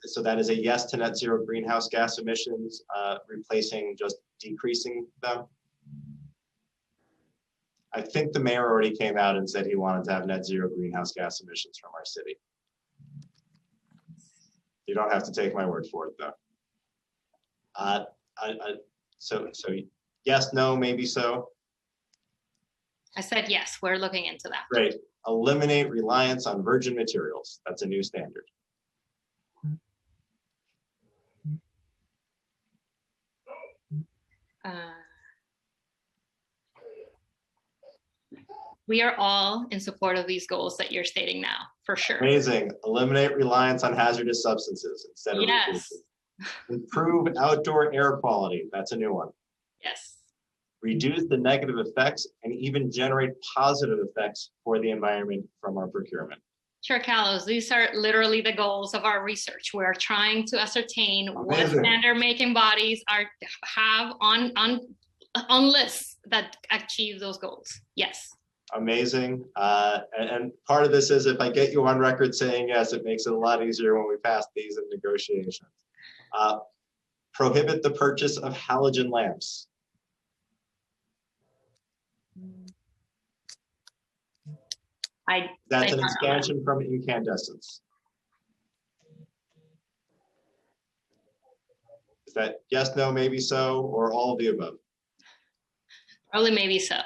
so that is a yes to net zero greenhouse gas emissions, replacing just decreasing them. I think the mayor already came out and said he wanted to have net zero greenhouse gas emissions from our city. You don't have to take my word for it, though. So yes, no, maybe so. I said yes, we're looking into that. Great. Eliminate reliance on virgin materials. That's a new standard. We are all in support of these goals that you're stating now, for sure. Amazing. Eliminate reliance on hazardous substances instead of reducing. Improve outdoor air quality. That's a new one. Yes. Reduce the negative effects and even generate positive effects for the environment from our procurement. Chair Callows, these are literally the goals of our research. We're trying to ascertain what standard making bodies have on lists that achieve those goals. Yes. Amazing. And part of this is if I get you on record saying yes, it makes it a lot easier when we pass these in negotiations. Prohibit the purchase of halogen lamps. That's an expansion from incandescents. Is that yes, no, maybe so, or all of the above? Probably maybe so.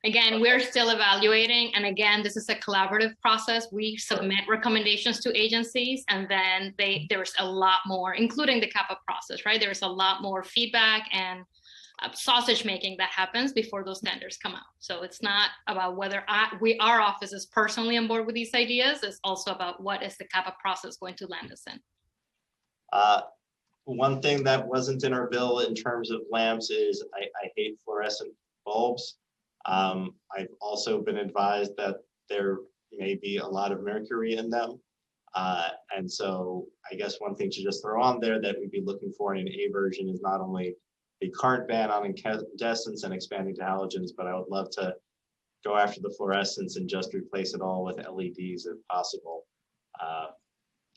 Again, we're still evaluating. And again, this is a collaborative process. We submit recommendations to agencies, and then there's a lot more, including the CAPA process, right? There's a lot more feedback and sausage making that happens before those standards come out. So it's not about whether our office is personally on board with these ideas. It's also about what is the CAPA process going to land us in. One thing that wasn't in our bill in terms of lamps is I hate fluorescent bulbs. I've also been advised that there may be a lot of mercury in them. And so I guess one thing to just throw on there that we'd be looking for in an A version is not only the current ban on incandescents and expanding to halogens, but I would love to go after the fluorescents and just replace it all with LEDs if possible.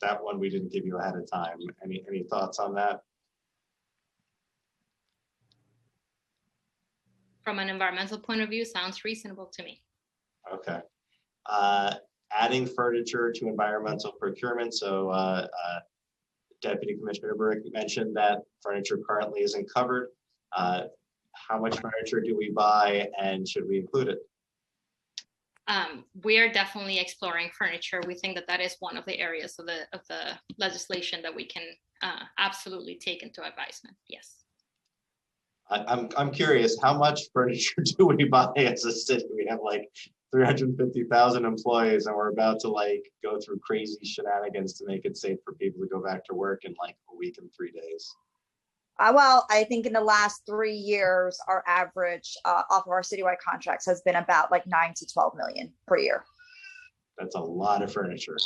That one we didn't give you ahead of time. Any thoughts on that? From an environmental point of view, sounds reasonable to me. Okay. Adding furniture to environmental procurement. So Deputy Commissioner Burke mentioned that furniture currently isn't covered. How much furniture do we buy, and should we include it? We are definitely exploring furniture. We think that that is one of the areas of the legislation that we can absolutely take into advisement. Yes. I'm curious, how much furniture do we buy as a city? We have like 350,000 employees, and we're about to like go through crazy shenanigans to make it safe for people to go back to work in like a week and 3 days. Well, I think in the last 3 years, our average off of our citywide contracts has been about like 9 to 12 million per year. That's a lot of furniture.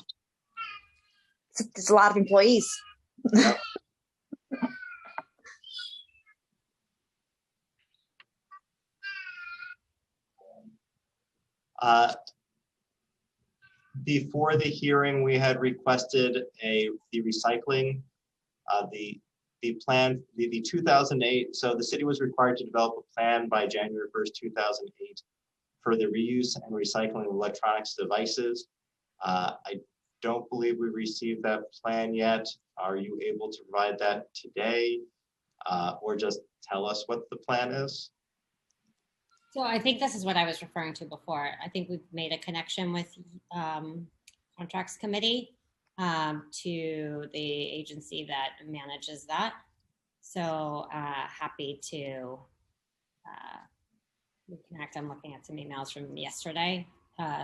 It's a lot of employees. Before the hearing, we had requested the recycling, the plan, the 2008. So the city was required to develop a plan by January 1st, 2008 for the reuse and recycling of electronics devices. I don't believe we received that plan yet. Are you able to provide that today, or just tell us what the plan is? So I think this is what I was referring to before. I think we've made a connection with Contracts Committee to the agency that manages that. So happy to reconnect. I'm looking at some emails from yesterday.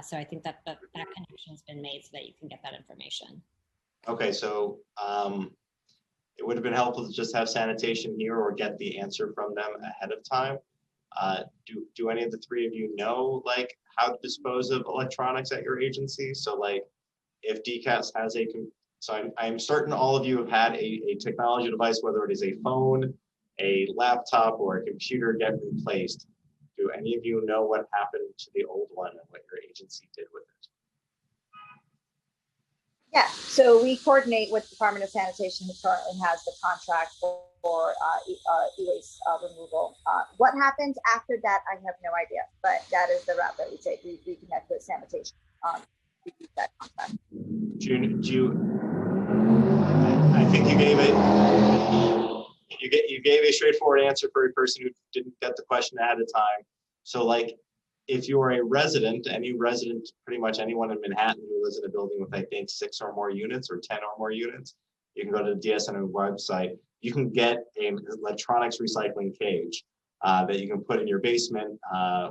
So I think that that connection has been made so that you can get that information. Okay, so it would have been helpful to just have sanitation here or get the answer from them ahead of time. Do any of the three of you know like how to dispose of electronics at your agency? So like if DCAS has so I'm certain all of you have had a technology device, whether it is a phone, a laptop, or a computer get replaced. Do any of you know what happened to the old one and what your agency did with it? Yeah, so we coordinate with the Department of Sanitation, who currently has the contract for e-waste removal. What happens after that, I have no idea, but that is the route that we take. We reconnect with sanitation to use that contract. I think you gave it. You gave a straightforward answer for a person who didn't get the question ahead of time. So like, if you are a resident, any resident, pretty much anyone in Manhattan who lives in a building with, I think, 6 or more units or 10 or more units, you can go to the DSNO website. You can get an electronics recycling cage that you can put in your basement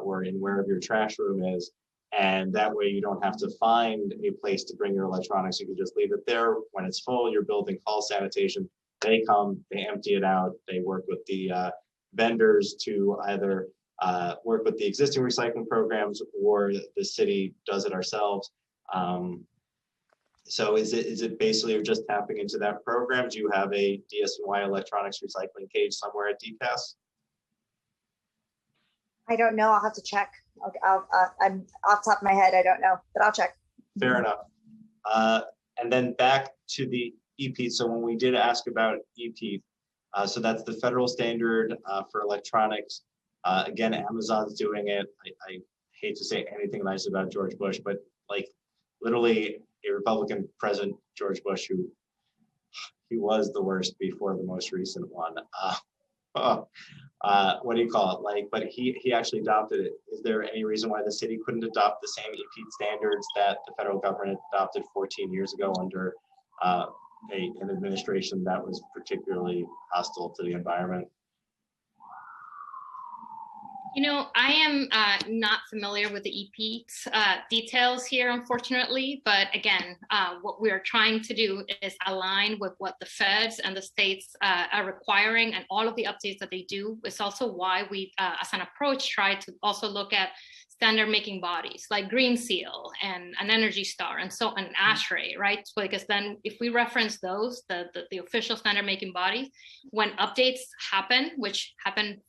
or in wherever your trash room is. And that way you don't have to find a place to bring your electronics. You can just leave it there. When it's full, your building calls sanitation. They come, they empty it out. They work with the vendors to either work with the existing recycling programs, or the city does it ourselves. So is it basically just tapping into that program? Do you have a DSNY electronics recycling cage somewhere at DCAS? I don't know. I'll have to check. I'm off the top of my head. I don't know, but I'll check. Fair enough. And then back to the EP. So when we did ask about EP, so that's the federal standard for electronics. Again, Amazon's doing it. I hate to say anything nice about George Bush, but like literally a Republican president, George Bush, who he was the worst before the most recent one. What do you call it? Like, but he actually adopted it. Is there any reason why the city couldn't adopt the same EP standards that the federal government adopted 14 years ago under an administration that was particularly hostile to the environment? You know, I am not familiar with the EP's details here, unfortunately. But again, what we're trying to do is align with what the feds and the states are requiring, and all of the updates that they do. It's also why we, as an approach, try to also look at standard making bodies like Green Seal and an Energy Star and so an ASHRAE, right? So because then if we reference those, the official standard making bodies, when updates happen, which happen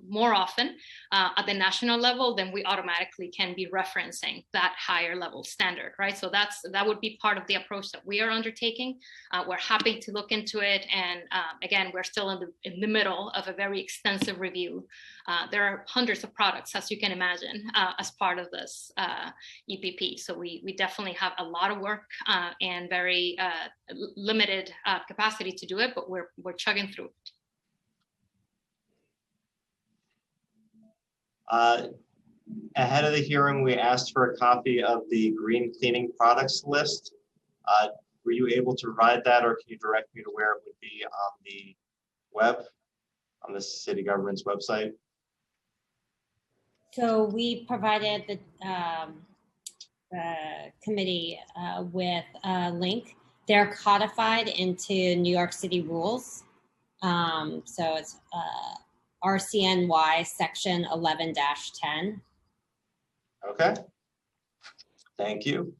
more often at the national level, then we automatically can be referencing that higher level standard, right? So that would be part of the approach that we are undertaking. We're happy to look into it. And again, we're still in the middle of a very extensive review. There are hundreds of products, as you can imagine, as part of this EPP. So we definitely have a lot of work and very limited capacity to do it, but we're chugging through it. Ahead of the hearing, we asked for a copy of the green cleaning products list. Were you able to provide that, or can you direct me to where it would be on the web, on the city government's website? So we provided the committee with a link. They're codified into New York City rules. So it's RCNY section 11-10. Okay, thank you.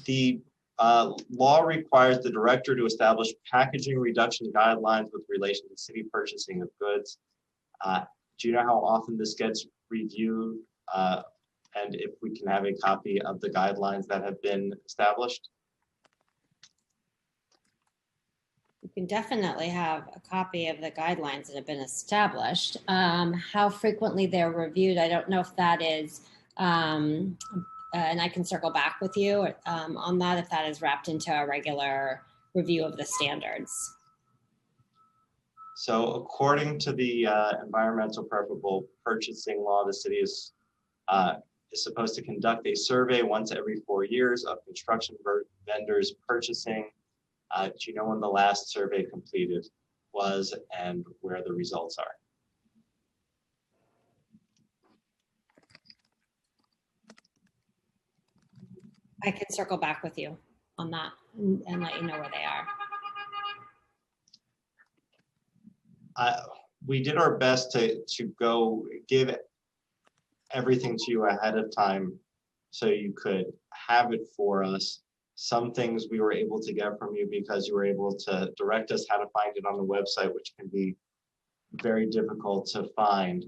The law requires the director to establish packaging reduction guidelines with relation to city purchasing of goods. Do you know how often this gets reviewed? And if we can have a copy of the guidelines that have been established? You can definitely have a copy of the guidelines that have been established. How frequently they're reviewed, I don't know if that is, and I can circle back with you on that if that is wrapped into a regular review of the standards. So according to the environmental preferable purchasing law, the city is supposed to conduct a survey once every 4 years of construction vendors purchasing. Do you know when the last survey completed was and where the results are? I can circle back with you on that and let you know where they are. We did our best to go give everything to you ahead of time so you could have it for us. Some things we were able to get from you because you were able to direct us how to find it on the website, which can be very difficult to find.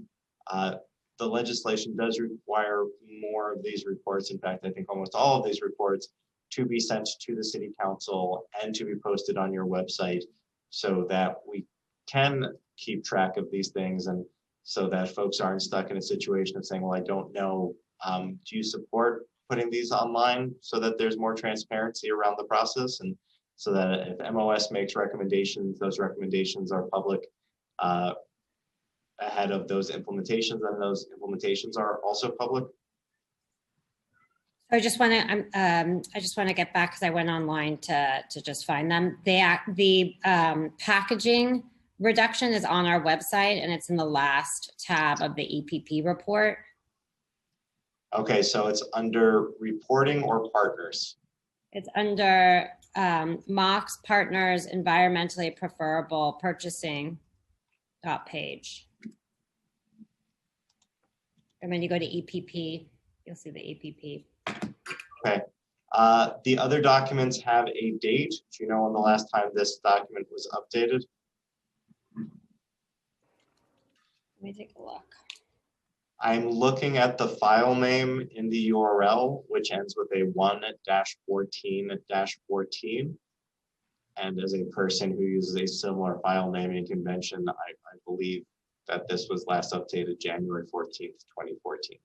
The legislation does require more of these reports. In fact, I think almost all of these reports to be sent to the city council and to be posted on your website so that we can keep track of these things and so that folks aren't stuck in a situation of saying, well, I don't know. Do you support putting these online so that there's more transparency around the process and so that if MOS makes recommendations, those recommendations are public ahead of those implementations, and those implementations are also public? I just want to get back because I went online to just find them. The packaging reduction is on our website and it's in the last tab of the EPP report. Okay, so it's under reporting or partners? It's under MOX partners, environmentally preferable purchasing page. And when you go to EPP, you'll see the EPP. Okay. The other documents have a date. Do you know when the last time this document was updated? Let me take a look. I'm looking at the file name in the URL, which ends with a 1-14-14. And as a person who uses a similar file naming convention, I believe that this was last updated January 14th, 2014.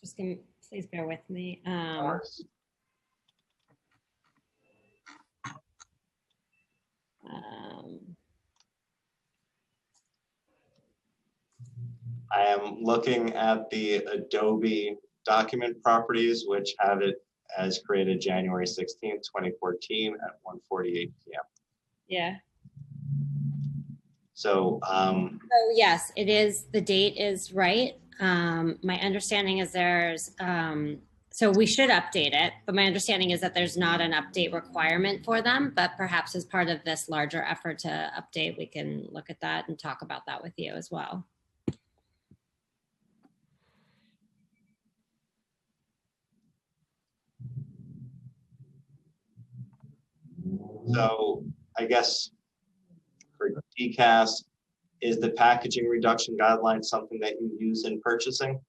Just give me, please bear with me. I am looking at the Adobe document properties, which have it as created January 16th, 2014 at 1:48 p.m. Yeah. So, so yes, it is. The date is right. My understanding is there's, so we should update it, but my understanding is that there's not an update requirement for them, but perhaps as part of this larger effort to update, we can look at that and talk about that with you as well. So I guess for DCAS, is the packaging reduction guideline something that you use in purchasing?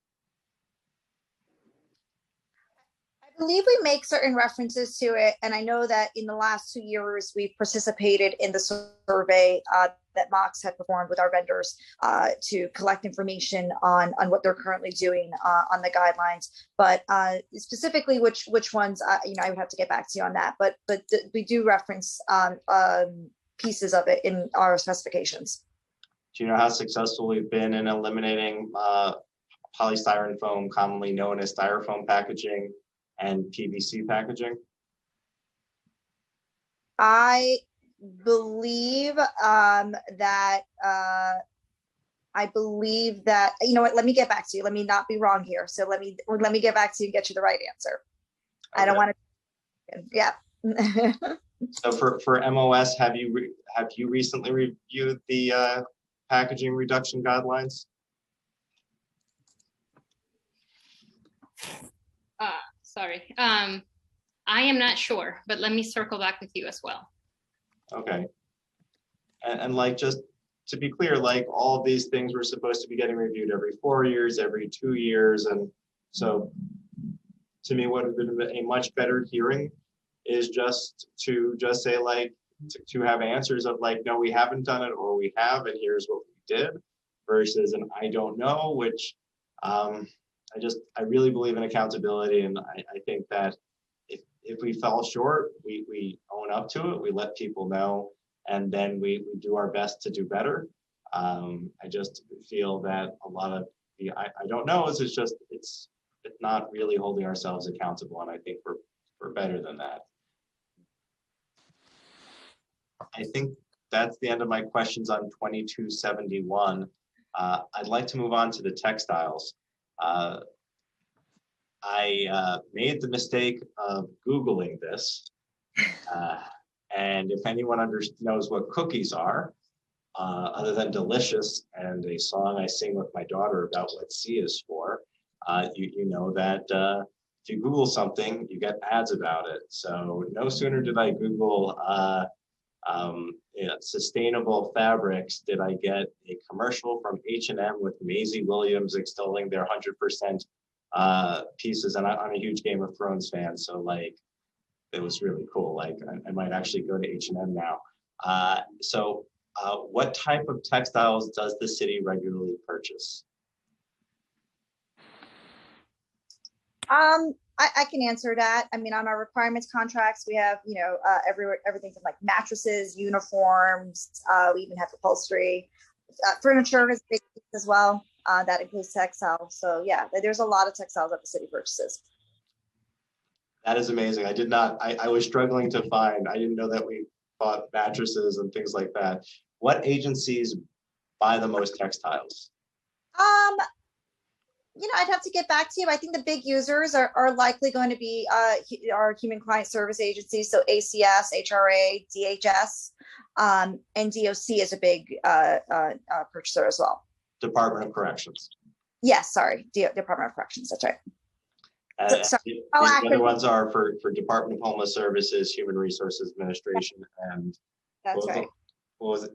I believe we make certain references to it, and I know that in the last 2 years we've participated in the survey that MOX had performed with our vendors to collect information on what they're currently doing on the guidelines. But specifically, which ones, I would have to get back to you on that. But we do reference pieces of it in our specifications. Do you know how successful we've been in eliminating polystyrene foam, commonly known as styrofoam packaging, and PVC packaging? I believe that you know what, let me get back to you. Let me not be wrong here. So let me get back to you and get you the right answer. Okay. I don't want to. Yeah. So for MOS, have you recently reviewed the packaging reduction guidelines? Sorry. I am not sure, but let me circle back with you as well. Okay. And like, just to be clear, like all of these things were supposed to be getting reviewed every 4 years, every 2 years. And so to me, what would have been a much better hearing is just to say like, to have answers of like, no, we haven't done it, or we have, and here's what we did, versus an I don't know, which I really believe in accountability. And I think that if we fell short, we own up to it, we let people know, and then we do our best to do better. I just feel that a lot of the I don't know is it's not really holding ourselves accountable, and I think we're better than that. I think that's the end of my questions on 2271. I'd like to move on to the textiles. I made the mistake of Googling this. And if anyone knows what cookies are, other than delicious and a song I sing with my daughter about what C is for, you know that if you Google something, you get ads about it. So no sooner did I Google sustainable fabrics did I get a commercial from H&M with Maisie Williams extolling their 100% pieces. And I'm a huge Game of Thrones fan, so like it was really cool. Like I might actually go to H&M now. So what type of textiles does the city regularly purchase? I can answer that. I mean, on our requirements contracts, we have, everything from like mattresses, uniforms, we even have upholstery. Furniture is big as well. That includes textile. So yeah, there's a lot of textiles that the city purchases. That is amazing. I was struggling to find, I didn't know that we bought mattresses and things like that. What agencies buy the most textiles? I'd have to get back to you. I think the big users are likely going to be our human client service agencies. So ACS, HRA, DHS, and DOC is a big purchaser as well. Department of Corrections. Yes, sorry, Department of Corrections. That's right. The other ones are for Department of Homeless Services, Human Resources Administration, and that's right.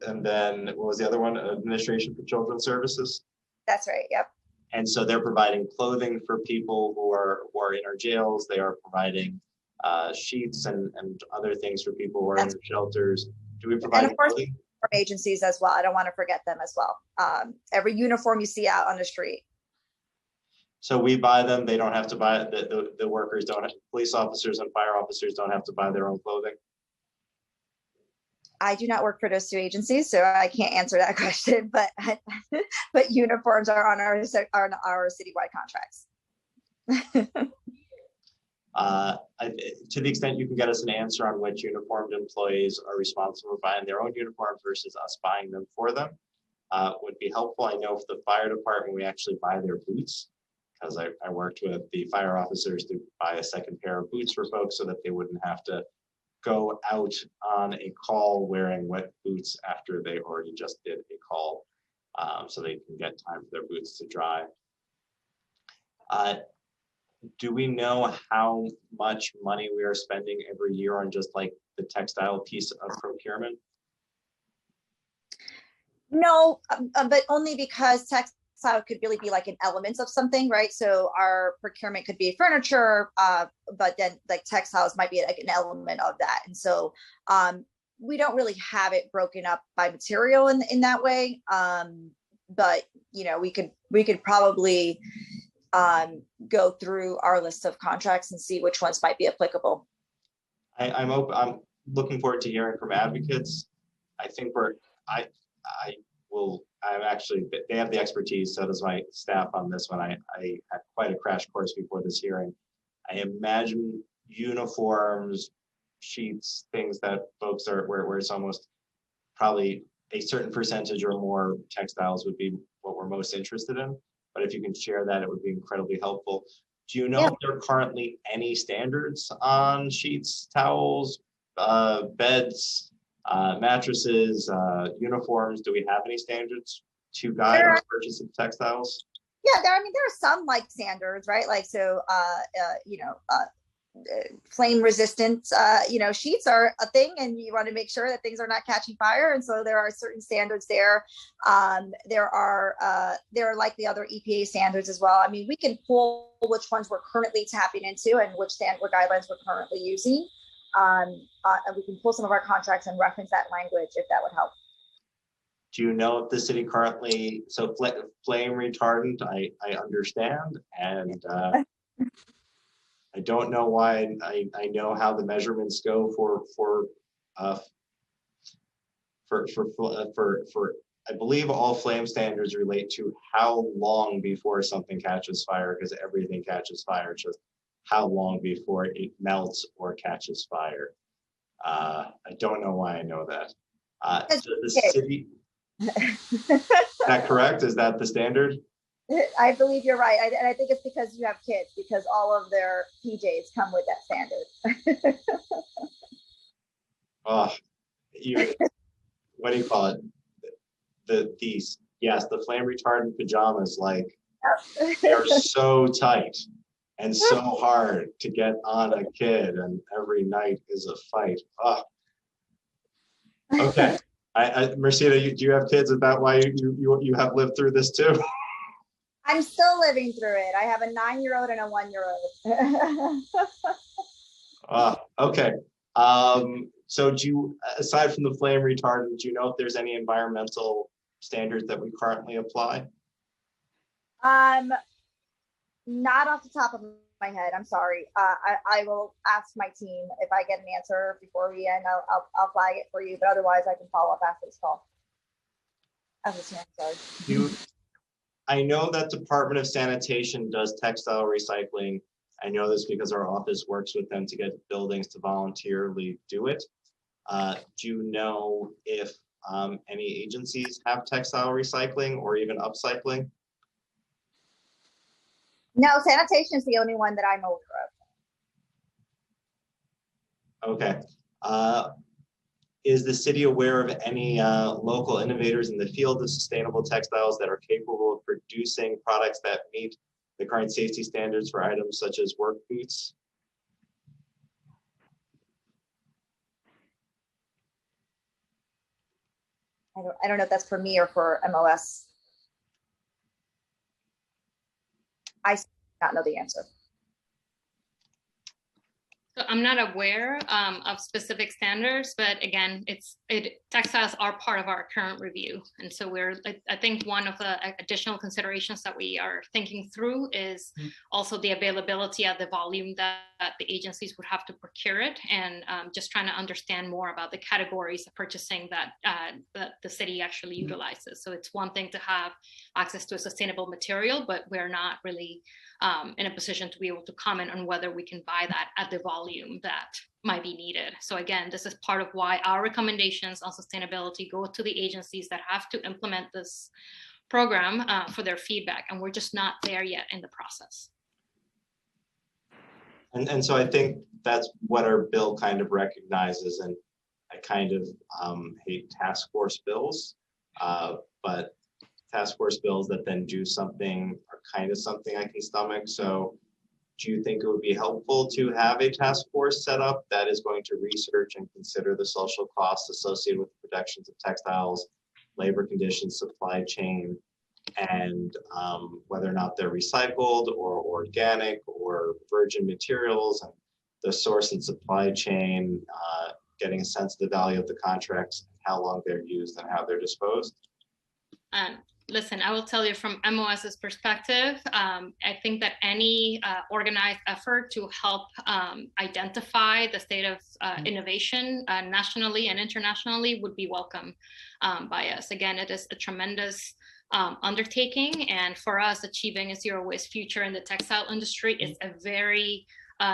And then what was the other one? Administration for Children's Services. That's right. Yep. And so they're providing clothing for people who are in our jails. They are providing sheets and other things for people who are in shelters. Do we provide and of course, clothing? Agencies as well. I don't want to forget them as well. Every uniform you see out on the street. So we buy them. They don't have to buy it. The workers don't have, police officers and fire officers don't have to buy their own clothing. I do not work for those two agencies, so I can't answer that question, but uniforms are on our citywide contracts. To the extent you can get us an answer on which uniformed employees are responsible for buying their own uniforms versus us buying them for them, would be helpful. I know for the fire department, we actually buy their boots, because I worked with the fire officers to buy a second pair of boots for folks so that they wouldn't have to go out on a call wearing wet boots after they already just did a call, so they can get time for their boots to dry. Do we know how much money we are spending every year on just like the textile piece of procurement? No, but only because textile could really be like an element of something, right? So our procurement could be furniture, but then like textiles might be like an element of that. And so we don't really have it broken up by material in that way. But we could probably go through our list of contracts and see which ones might be applicable. I'm looking forward to hearing from advocates. I think they have the expertise, so does my staff on this one. I had quite a crash course before this hearing. I imagine uniforms, sheets, things that folks are, where it's almost probably a certain percentage or more textiles would be what we're most interested in. But if you can share that, it would be incredibly helpful. Do you know if there are currently any standards on sheets, towels, beds, mattresses, uniforms? Do we have any standards to guide our purchase of textiles? Yeah, there are some like standards, right? Like, so, flame resistant, sheets are a thing, and you want to make sure that things are not catching fire. And so there are certain standards there. There are like the other EPA standards as well. I mean, we can pull which ones we're currently tapping into and which guidelines we're currently using. And we can pull some of our contracts and reference that language if that would help. Do you know if the city currently, so flame retardant, I understand, and I don't know why. I know how the measurements go for I believe all flame standards relate to how long before something catches fire, because everything catches fire, just how long before it melts or catches fire. I don't know why I know that. So the city, is that correct? Is that the standard? I believe you're right. And I think it's because you have kids, because all of their PJs come with that standard. Oh, what do you call it? The flame retardant pajamas, like, they're so tight and so hard to get on a kid, and every night is a fight. Oh. Okay. Mercida, do you have kids? Is that why you have lived through this too? I'm still living through it. I have a 9-year-old and a 1-year-old. Okay. So do you, aside from the flame retardant, do you know if there's any environmental standards that we currently apply? Not off the top of my head. I'm sorry. I will ask my team. If I get an answer before we end, I'll flag it for you. But otherwise, I can follow up after this call. Sorry. I know that Department of Sanitation does textile recycling. I know this because our office works with them to get buildings to voluntarily do it. Do you know if any agencies have textile recycling or even upcycling? No, sanitation is the only one that I'm aware of. Okay. Is the city aware of any local innovators in the field of sustainable textiles that are capable of producing products that meet the current safety standards for items such as work boots? I don't know if that's for me or for MOS. I do not know the answer. So I'm not aware of specific standards, but again, textiles are part of our current review. And so I think one of the additional considerations that we are thinking through is also the availability of the volume that the agencies would have to procure it, and just trying to understand more about the categories of purchasing that the city actually utilizes. So it's one thing to have access to a sustainable material, but we're not really in a position to be able to comment on whether we can buy that at the volume that might be needed. So again, this is part of why our recommendations on sustainability go to the agencies that have to implement this program for their feedback, and we're just not there yet in the process. And so I think that's what our bill kind of recognizes, and I kind of hate task force bills, but task force bills that then do something are kind of something I can stomach. So do you think it would be helpful to have a task force set up that is going to research and consider the social costs associated with the productions of textiles, labor conditions, supply chain, and whether or not they're recycled or organic or virgin materials, and the source and supply chain, getting a sense of the value of the contracts, how long they're used and how they're disposed? Listen, I will tell you from MOS's perspective, I think that any organized effort to help identify the state of innovation nationally and internationally would be welcome by us. Again, it is a tremendous undertaking, and for us, achieving a zero waste future in the textile industry is a very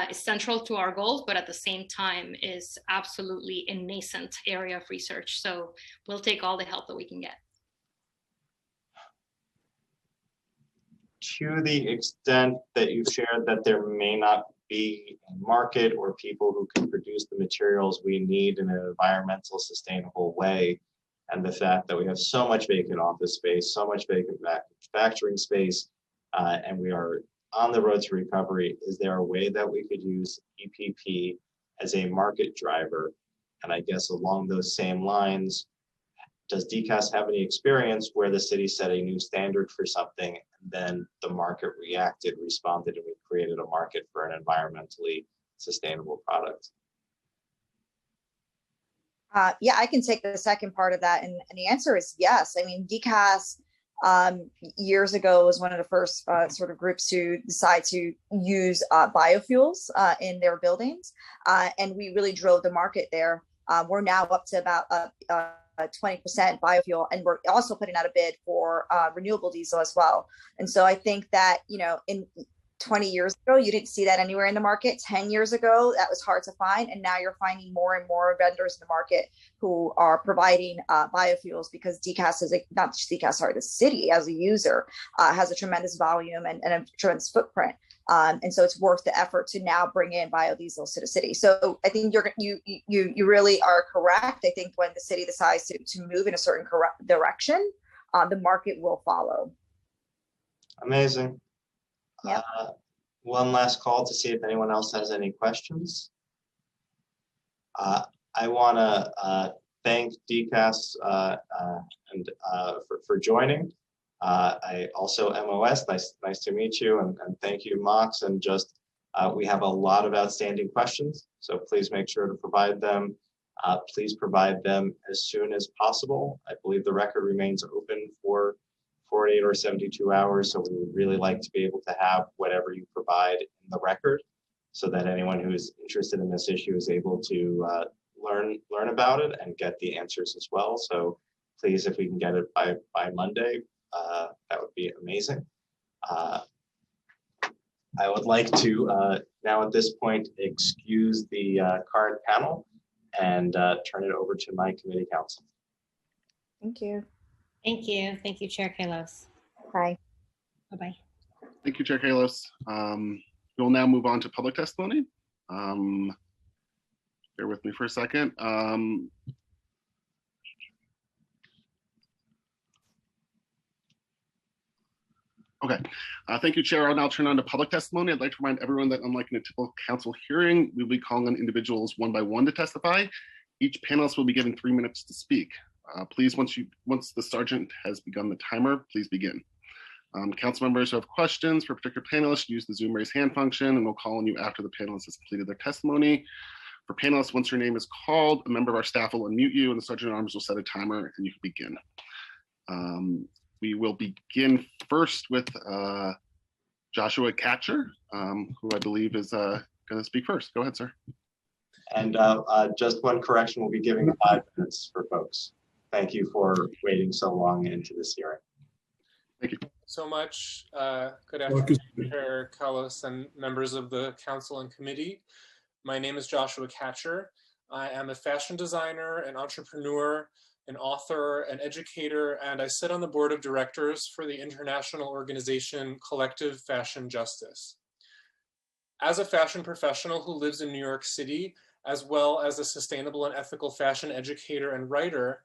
essential to our goals, but at the same time is absolutely a nascent area of research. So we'll take all the help that we can get. to the extent that you've shared that there may not be a market or people who can produce the materials we need in an environmental sustainable way, and the fact that we have so much vacant office space, so much vacant manufacturing space, and we are on the road to recovery, is there a way that we could use EPP as a market driver? And I guess along those same lines, does DCAS have any experience where the city set a new standard for something and then the market reacted, responded, and we created a market for an environmentally sustainable product? Yeah, I can take the second part of that. And the answer is yes. I mean, DCAS years ago was one of the first sort of groups to decide to use biofuels in their buildings. And we really drove the market there. We're now up to about 20% biofuel, and we're also putting out a bid for renewable diesel as well. And so I think that, you know, in 20 years ago, you didn't see that anywhere in the market. 10 years ago, that was hard to find. And now you're finding more and more vendors in the market who are providing biofuels, because DCAS is not just DCAS, sorry, the city as a user has a tremendous volume and a tremendous footprint. And so it's worth the effort to now bring in biodiesel to the city. So I think you really are correct. I think when the city decides to move in a certain direction, the market will follow. Amazing. Yep. One last call to see if anyone else has any questions. I want to thank DCAS for joining. I also MOS, nice to meet you, and thank you, Mox. And just we have a lot of outstanding questions, so please make sure to provide them. Please provide them as soon as possible. I believe the record remains open for 48 or 72 hours, so we would really like to be able to have whatever you provide in the record, so that anyone who is interested in this issue is able to learn about it and get the answers as well. So please, if we can get it by Monday, that would be amazing. I would like to now at this point excuse the current panel and turn it over to my committee counsel. Thank you. Thank you. Thank you, Chair Kalos. Bye. Bye-bye. Thank you, Chair Kalos. We'll now move on to public testimony. Bear with me for a second. Okay, thank you, Chair. I'll now turn on to public testimony. I'd like to remind everyone that unlike in a typical council hearing, we'll be calling on individuals one by one to testify. Each panelist will be given 3 minutes to speak. Please, once the sergeant has begun the timer, please begin. Council members who have questions for particular panelists, use the Zoom raise hand function, and we'll call on you after the panelist has completed their testimony. For panelists, once your name is called, a member of our staff will unmute you, and the sergeant at arms will set a timer, and you can begin. We will begin first with Joshua Katcher, who I believe is going to speak first. Go ahead, sir. And just one correction, we'll be giving 5 minutes for folks. Thank you for waiting so long into this hearing. Thank you so much. Good afternoon, Chair Kalos and members of the council and committee. My name is Joshua Katcher. I am a fashion designer, an entrepreneur, an author, an educator, and I sit on the board of directors for the international organization Collective Fashion Justice. As a fashion professional who lives in New York City, as well as a sustainable and ethical fashion educator and writer,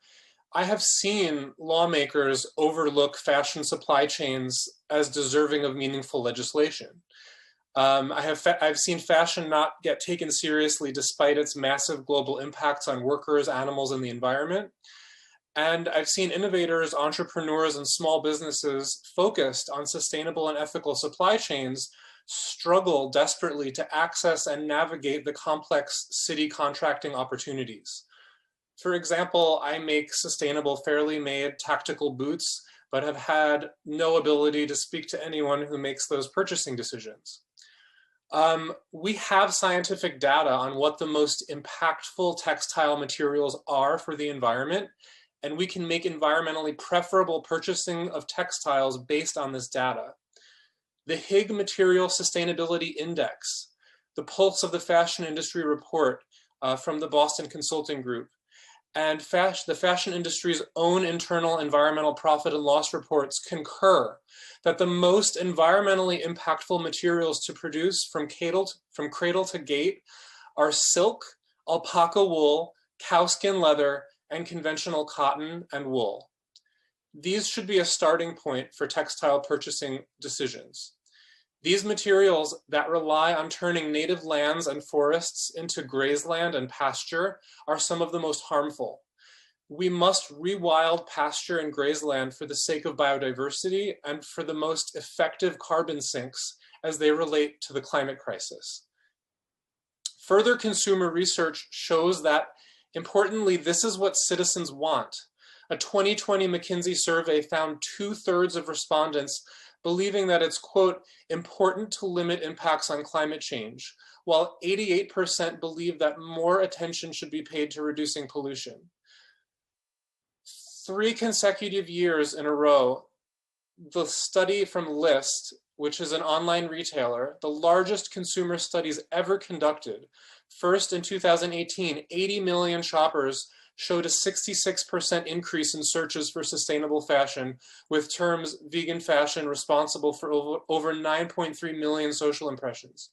I have seen lawmakers overlook fashion supply chains as deserving of meaningful legislation. I've seen fashion not get taken seriously despite its massive global impacts on workers, animals, and the environment. And I've seen innovators, entrepreneurs, and small businesses focused on sustainable and ethical supply chains struggle desperately to access and navigate the complex city contracting opportunities. For example, I make sustainable, fairly made tactical boots, but have had no ability to speak to anyone who makes those purchasing decisions. We have scientific data on what the most impactful textile materials are for the environment, and we can make environmentally preferable purchasing of textiles based on this data. The Higg Material Sustainability Index, the Pulse of the Fashion Industry report from the Boston Consulting Group, and the fashion industry's own internal environmental profit and loss reports concur that the most environmentally impactful materials to produce from cradle to gate are silk, alpaca wool, cowskin leather, and conventional cotton and wool. These should be a starting point for textile purchasing decisions. These materials that rely on turning native lands and forests into grazeland and pasture are some of the most harmful. We must rewild pasture and grazeland for the sake of biodiversity and for the most effective carbon sinks as they relate to the climate crisis. Further consumer research shows that, importantly, this is what citizens want. A 2020 McKinsey survey found 2/3 of respondents believing that it's, quote, important to limit impacts on climate change, while 88% believe that more attention should be paid to reducing pollution. 3 consecutive years in a row, the study from Lyst, which is an online retailer, the largest consumer studies ever conducted, first in 2018, 80 million shoppers showed a 66% increase in searches for sustainable fashion, with terms vegan fashion responsible for over 9.3 million social impressions.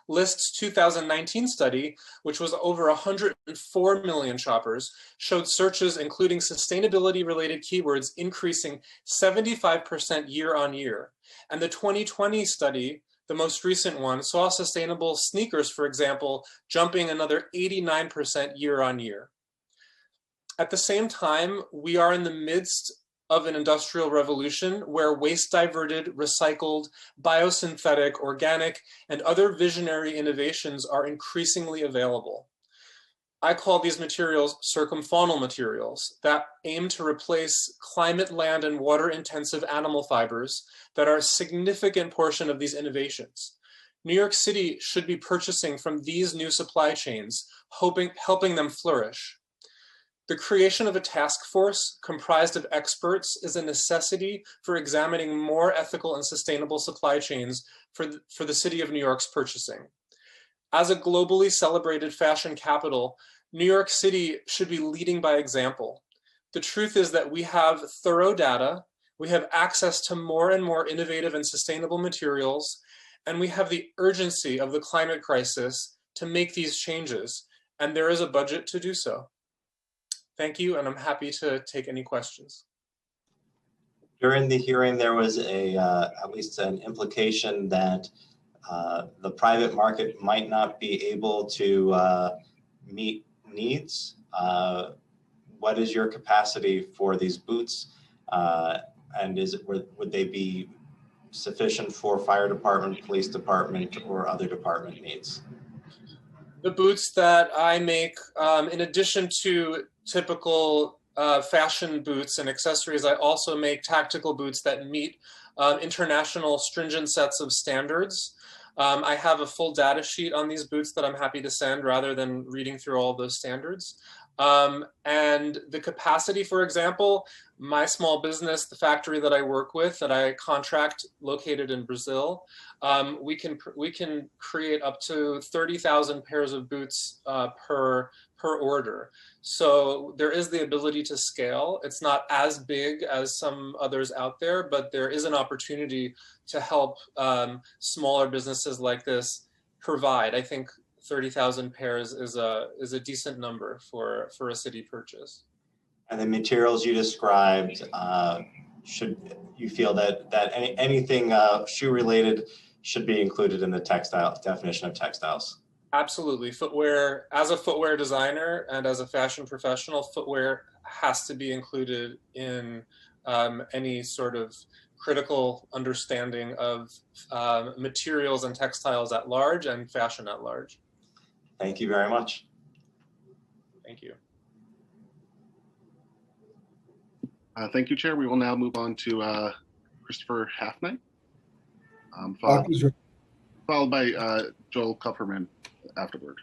Lyst's 2019 study, which was over 104 million shoppers, showed searches including sustainability-related keywords increasing 75% year on year. And the 2020 study, the most recent one, saw sustainable sneakers, for example, jumping another 89% year on year. At the same time, we are in the midst of an industrial revolution where waste diverted, recycled, biosynthetic, organic, and other visionary innovations are increasingly available. I call these materials circumfaunal materials that aim to replace climate, land, and water-intensive animal fibers that are a significant portion of these innovations. New York City should be purchasing from these new supply chains, helping them flourish. The creation of a task force comprised of experts is a necessity for examining more ethical and sustainable supply chains for the city of New York's purchasing. As a globally celebrated fashion capital, New York City should be leading by example. The truth is that we have thorough data, we have access to more and more innovative and sustainable materials, and we have the urgency of the climate crisis to make these changes, and there is a budget to do so. Thank you, and I'm happy to take any questions. During the hearing, there was at least an implication that the private market might not be able to meet needs. What is your capacity for these boots? And would they be sufficient for fire department, police department, or other department needs? The boots that I make, in addition to typical fashion boots and accessories, I also make tactical boots that meet international stringent sets of standards. I have a full data sheet on these boots that I'm happy to send rather than reading through all those standards. And the capacity, for example, my small business, the factory that I work with, that I contract located in Brazil, we can create up to 30,000 pairs of boots per order. So there is the ability to scale. It's not as big as some others out there, but there is an opportunity to help smaller businesses like this provide. I think 30,000 pairs is a decent number for a city purchase. And the materials you described, should you feel that anything shoe related should be included in the definition of textiles? Absolutely. Footwear, as a footwear designer and as a fashion professional, footwear has to be included in any sort of critical understanding of materials and textiles at large and fashion at large. Thank you very much. Thank you. Thank you, Chair. We will now move on to Christopher Halfnight, followed by Joel Kupferman afterward.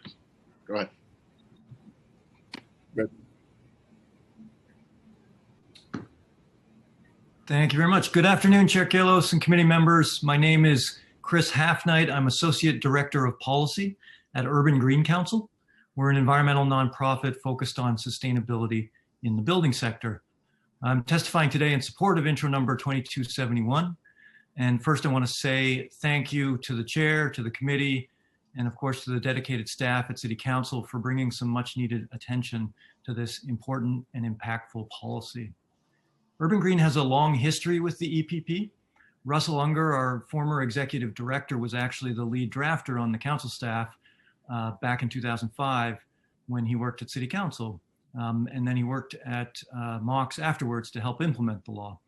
Go ahead. Thank you very much. Good afternoon, Chair Kallos and committee members. My name is Chris Halfnight. I'm Associate Director of Policy at Urban Green Council. We're an environmental nonprofit focused on sustainability in the building sector. I'm testifying today in support of intro number 2271. And first I want to say thank you to the chair, to the committee, and of course to the dedicated staff at City Council for bringing some much needed attention to this important and impactful policy. Urban Green has a long history with the EPP. Russell Unger, our former executive director, was actually the lead drafter on the council staff back in 2005 when he worked at City Council. And then he worked at MOX afterwards to help implement the law.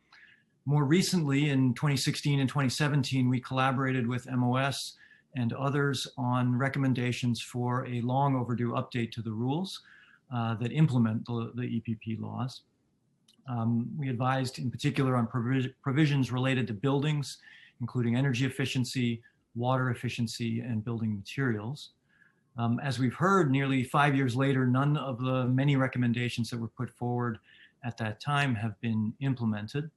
More recently, in 2016 and 2017, we collaborated with MOS and others on recommendations for a long overdue update to the rules that implement the EPP laws. We advised in particular on provisions related to buildings, including energy efficiency, water efficiency, and building materials. As we've heard, nearly 5 years later, none of the many recommendations that were put forward at that time have been implemented.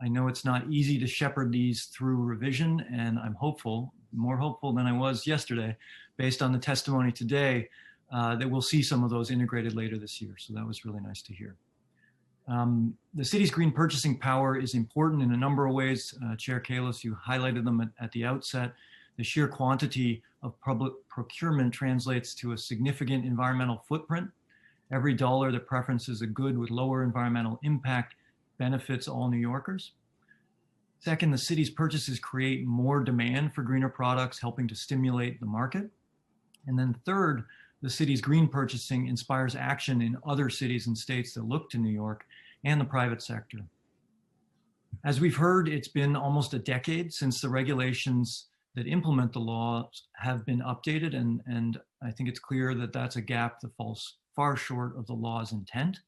I know it's not easy to shepherd these through revision, and I'm hopeful, more hopeful than I was yesterday, based on the testimony today, that we'll see some of those integrated later this year. So that was really nice to hear. The city's green purchasing power is important in a number of ways. Chair Kallos, you highlighted them at the outset. The sheer quantity of public procurement translates to a significant environmental footprint. Every dollar that preferences a good with lower environmental impact benefits all New Yorkers. Second, the city's purchases create more demand for greener products, helping to stimulate the market. And then third, the city's green purchasing inspires action in other cities and states that look to New York and the private sector. As we've heard, it's been almost a decade since the regulations that implement the laws have been updated, and I think it's clear that that's a gap that falls far short of the law's intent.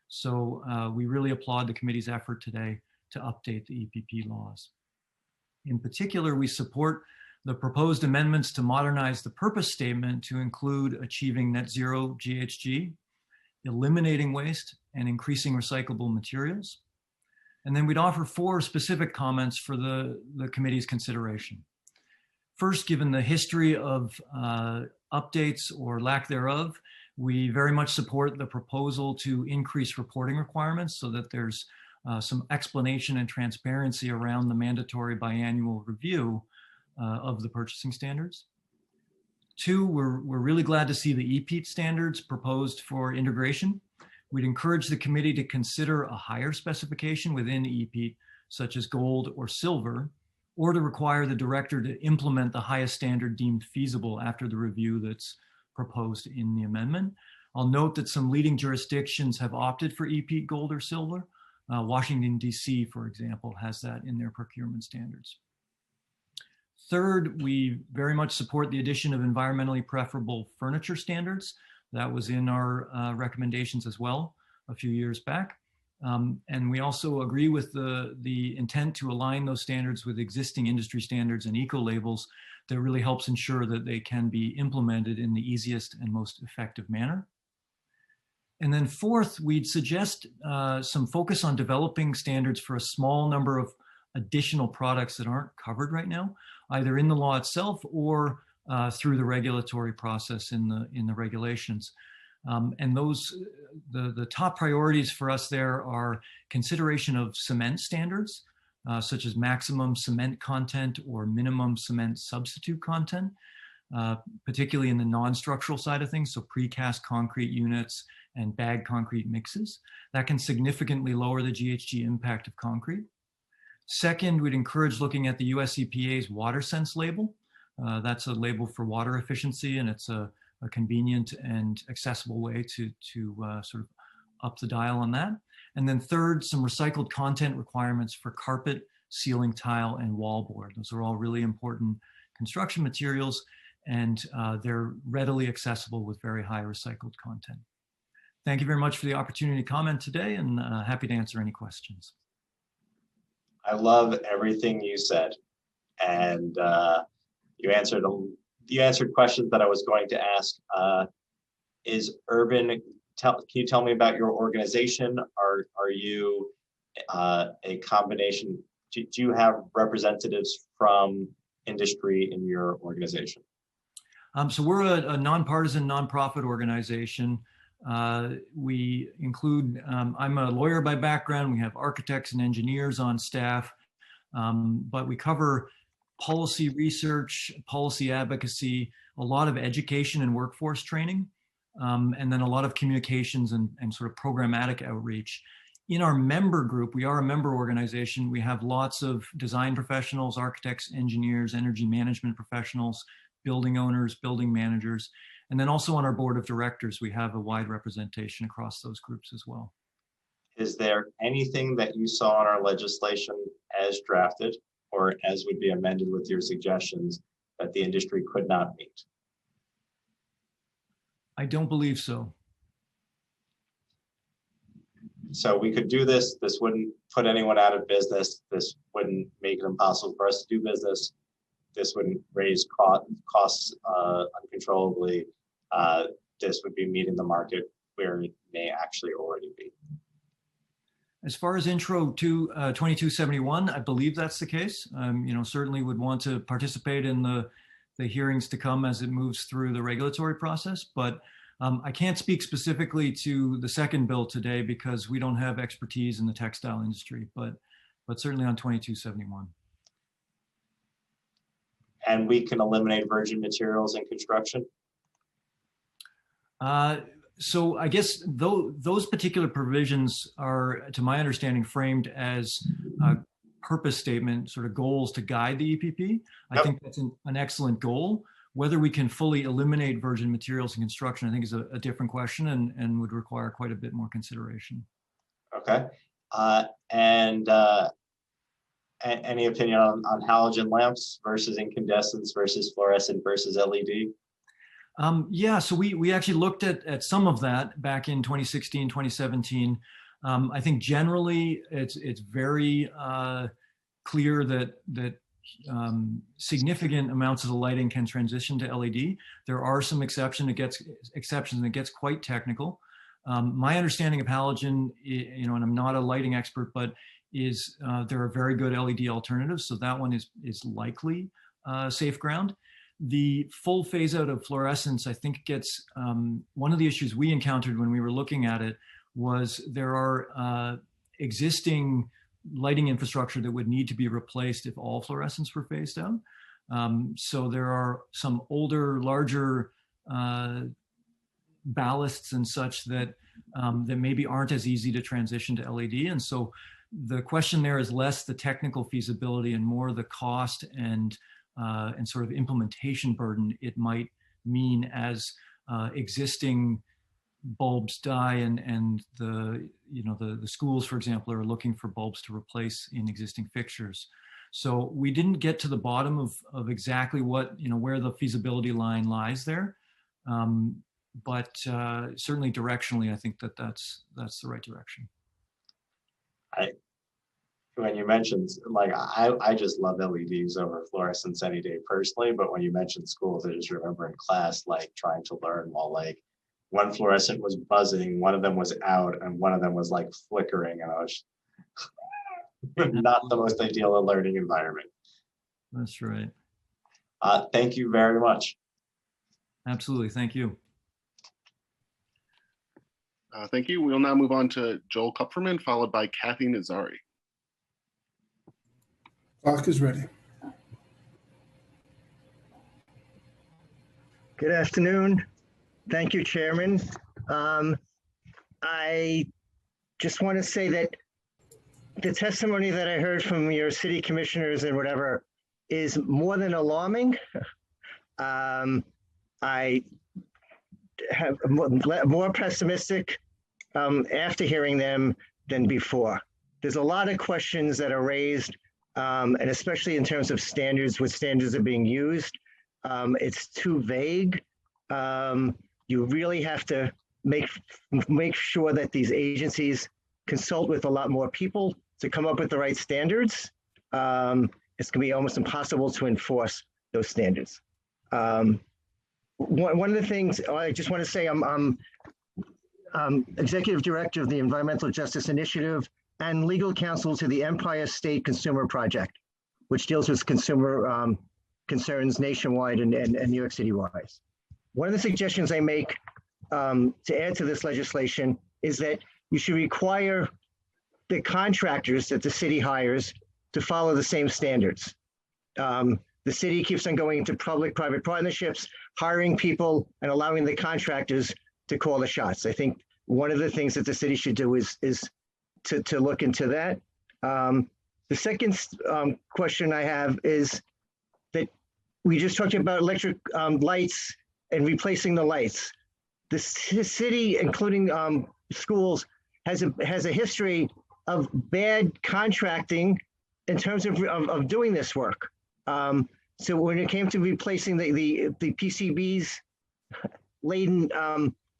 So we really applaud the committee's effort today to update the EPP laws. In particular, we support the proposed amendments to modernize the purpose statement to include achieving net zero GHG, eliminating waste, and increasing recyclable materials. And then we'd offer 4 specific comments for the committee's consideration. First, given the history of updates or lack thereof, we very much support the proposal to increase reporting requirements so that there's some explanation and transparency around the mandatory biannual review of the purchasing standards. 2, we're really glad to see the EPEAT standards proposed for integration. We'd encourage the committee to consider a higher specification within EPEAT, such as gold or silver, or to require the director to implement the highest standard deemed feasible after the review that's proposed in the amendment. I'll note that some leading jurisdictions have opted for EPEAT gold or silver. Washington, D.C., for example, has that in their procurement standards. Third, we very much support the addition of environmentally preferable furniture standards. That was in our recommendations as well a few years back. And we also agree with the intent to align those standards with existing industry standards and eco-labels that really helps ensure that they can be implemented in the easiest and most effective manner. And then fourth, we'd suggest some focus on developing standards for a small number of additional products that aren't covered right now, either in the law itself or through the regulatory process in the regulations. And those, the top priorities for us there are consideration of cement standards, such as maximum cement content or minimum cement substitute content, particularly in the non-structural side of things, so precast concrete units and bagged concrete mixes. That can significantly lower the GHG impact of concrete. Second, we'd encourage looking at the US EPA's WaterSense label. That's a label for water efficiency, and it's a convenient and accessible way to sort of up the dial on that. And then third, some recycled content requirements for carpet, ceiling tile, and wallboard. Those are all really important construction materials, and they're readily accessible with very high recycled content. Thank you very much for the opportunity to comment today, and happy to answer any questions. I love everything you said, and you answered questions that I was going to ask. Is Urban? Can you tell me about your organization? Are you a combination? Do you have representatives from industry in your organization? So we're a nonpartisan nonprofit organization. We include, I'm a lawyer by background. We have architects and engineers on staff, but we cover policy research, policy advocacy, a lot of education and workforce training, and then a lot of communications and sort of programmatic outreach. In our member group, we are a member organization. We have lots of design professionals, architects, engineers, energy management professionals, building owners, building managers. And then also on our board of directors, we have a wide representation across those groups as well. Is there anything that you saw in our legislation as drafted or as would be amended with your suggestions that the industry could not meet? I don't believe so. So we could do this. This wouldn't put anyone out of business. This wouldn't make it impossible for us to do business. This wouldn't raise costs uncontrollably. This would be meeting the market where it may actually already be. As far as intro to 2271, I believe that's the case. Certainly would want to participate in the hearings to come as it moves through the regulatory process, but I can't speak specifically to the second bill today because we don't have expertise in the textile industry, but certainly on 2271. And we can eliminate virgin materials in construction? So I guess those particular provisions are, to my understanding, framed as a purpose statement, sort of goals to guide the EPP. I think that's an excellent goal. Whether we can fully eliminate virgin materials in construction, I think is a different question and would require quite a bit more consideration. Okay. Any opinion on halogen lamps versus incandescents versus fluorescent versus LED? Yeah, so we actually looked at some of that back in 2016, 2017. I think generally it's very clear that significant amounts of the lighting can transition to LED. There are some exceptions, and it gets quite technical. My understanding of halogen, and I'm not a lighting expert, but is there are very good LED alternatives. So that one is likely safe ground. The full phase out of fluorescence, I think gets, one of the issues we encountered when we were looking at it was there are existing lighting infrastructure that would need to be replaced if all fluorescents were phased out. So there are some older, larger ballasts and such that maybe aren't as easy to transition to LED. And so the question there is less the technical feasibility and more the cost and sort of implementation burden it might mean as existing bulbs die and the schools, for example, are looking for bulbs to replace in existing fixtures. So we didn't get to the bottom of exactly what, where the feasibility line lies there. But certainly directionally, I think that's the right direction. When you mentioned, I just love LEDs over fluorescents any day personally, but when you mentioned schools, I just remember in class, trying to learn while one fluorescent was buzzing, one of them was out, and one of them was flickering, and I was not the most ideal learning environment. That's right. Thank you very much. Absolutely, thank you. Thank you. We'll now move on to Joel Kupferman, followed by Kathy Nazari. Clock is ready. Good afternoon. Thank you, Chairman. I just want to say that the testimony that I heard from your city commissioners and whatever is more than alarming. I have more pessimistic after hearing them than before. There's a lot of questions that are raised, and especially in terms of standards, what standards are being used. It's too vague. You really have to make sure that these agencies consult with a lot more people to come up with the right standards. It's going to be almost impossible to enforce those standards. One of the things I just want to say, I'm Executive Director of the Environmental Justice Initiative and legal counsel to the Empire State Consumer Project, which deals with consumer concerns nationwide and New York City wise. One of the suggestions I make to add to this legislation is that you should require the contractors that the city hires to follow the same standards. The city keeps on going into public-private partnerships, hiring people and allowing the contractors to call the shots. I think one of the things that the city should do is to look into that. The second question I have is that we just talked about electric lights and replacing the lights. The city, including schools, has a history of bad contracting in terms of doing this work. So when it came to replacing the PCBs laden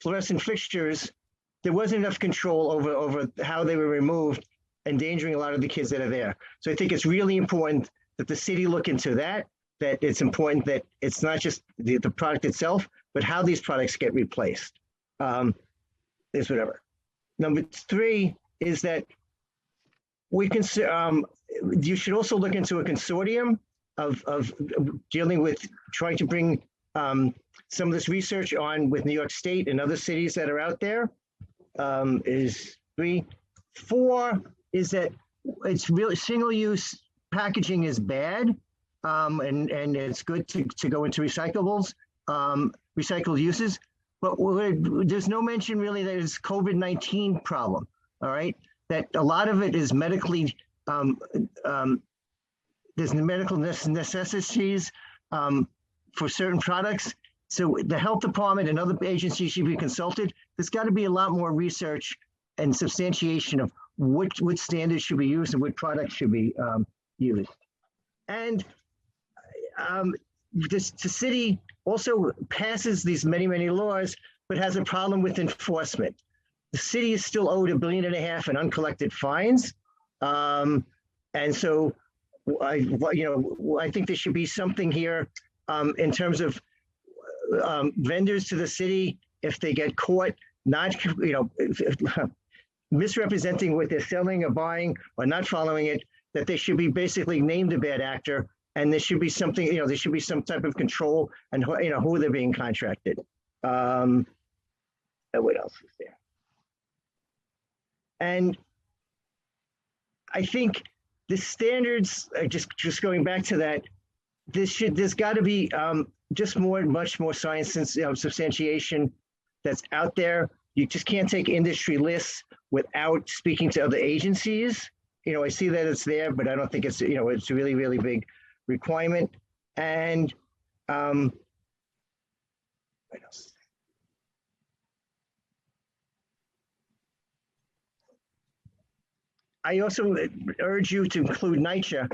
fluorescent fixtures, there wasn't enough control over how they were removed, endangering a lot of the kids that are there. So I think it's really important that the city look into that it's important that it's not just the product itself, but how these products get replaced. Is whatever. Number 3 is that we can, you should also look into a consortium of dealing with trying to bring some of this research on with New York State and other cities that are out there. Is 3. 4 is that it's really single-use packaging is bad, and it's good to go into recyclables, recycled uses. But there's no mention really that it's COVID-19 problem. All right, that a lot of it is medically. There's medical necessities for certain products. So the health department and other agencies should be consulted. There's got to be a lot more research and substantiation of which standards should be used and what products should be used. And the city also passes these many laws, but has a problem with enforcement. The city is still owed $1.5 billion in uncollected fines. And so I think there should be something here in terms of vendors to the city, if they get caught not, misrepresenting what they're selling or buying or not following it, that they should be basically named a bad actor, and there should be something, there should be some type of control and who they're being contracted. What else is there? And I think the standards, just going back to that, there's got to be much more science substantiation that's out there. You just can't take industry lists without speaking to other agencies. I see that it's there, but I don't think it's, it's a really, really big requirement. And what else? I also urge you to include NYCHA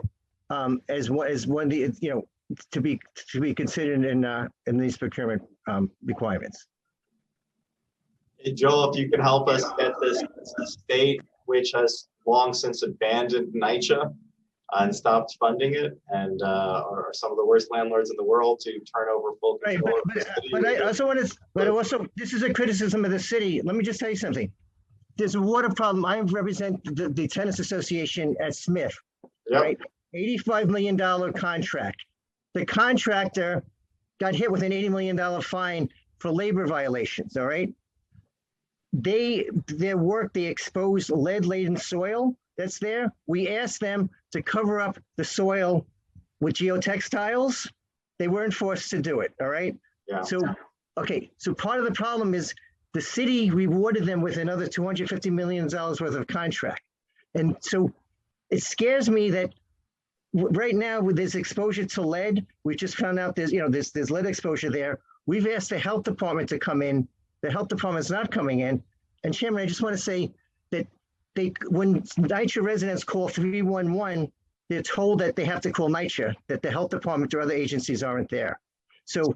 as one of the, to be considered in these procurement requirements. Hey, Joel, if you can help us get this, the state, which has long since abandoned NYCHA and stopped funding it, and are some of the worst landlords in the world to turn over full control. Right, but I also want to, this is a criticism of the city. Let me just tell you something. There's a water problem. I represent the tennis association at Smith, right? $85 million contract. The contractor got hit with an $80 million fine for labor violations, all right? Their work, they exposed lead-laden soil that's there. We asked them to cover up the soil with geotextiles. They weren't forced to do it, all right? Yeah. So part of the problem is the city rewarded them with another $250 million worth of contract. And so it scares me that right now with this exposure to lead, we just found out there's lead exposure there. We've asked the health department to come in. The health department's not coming in. And Chairman, I just want to say that when NYCHA residents call 311, they're told that they have to call NYCHA, that the health department or other agencies aren't there. So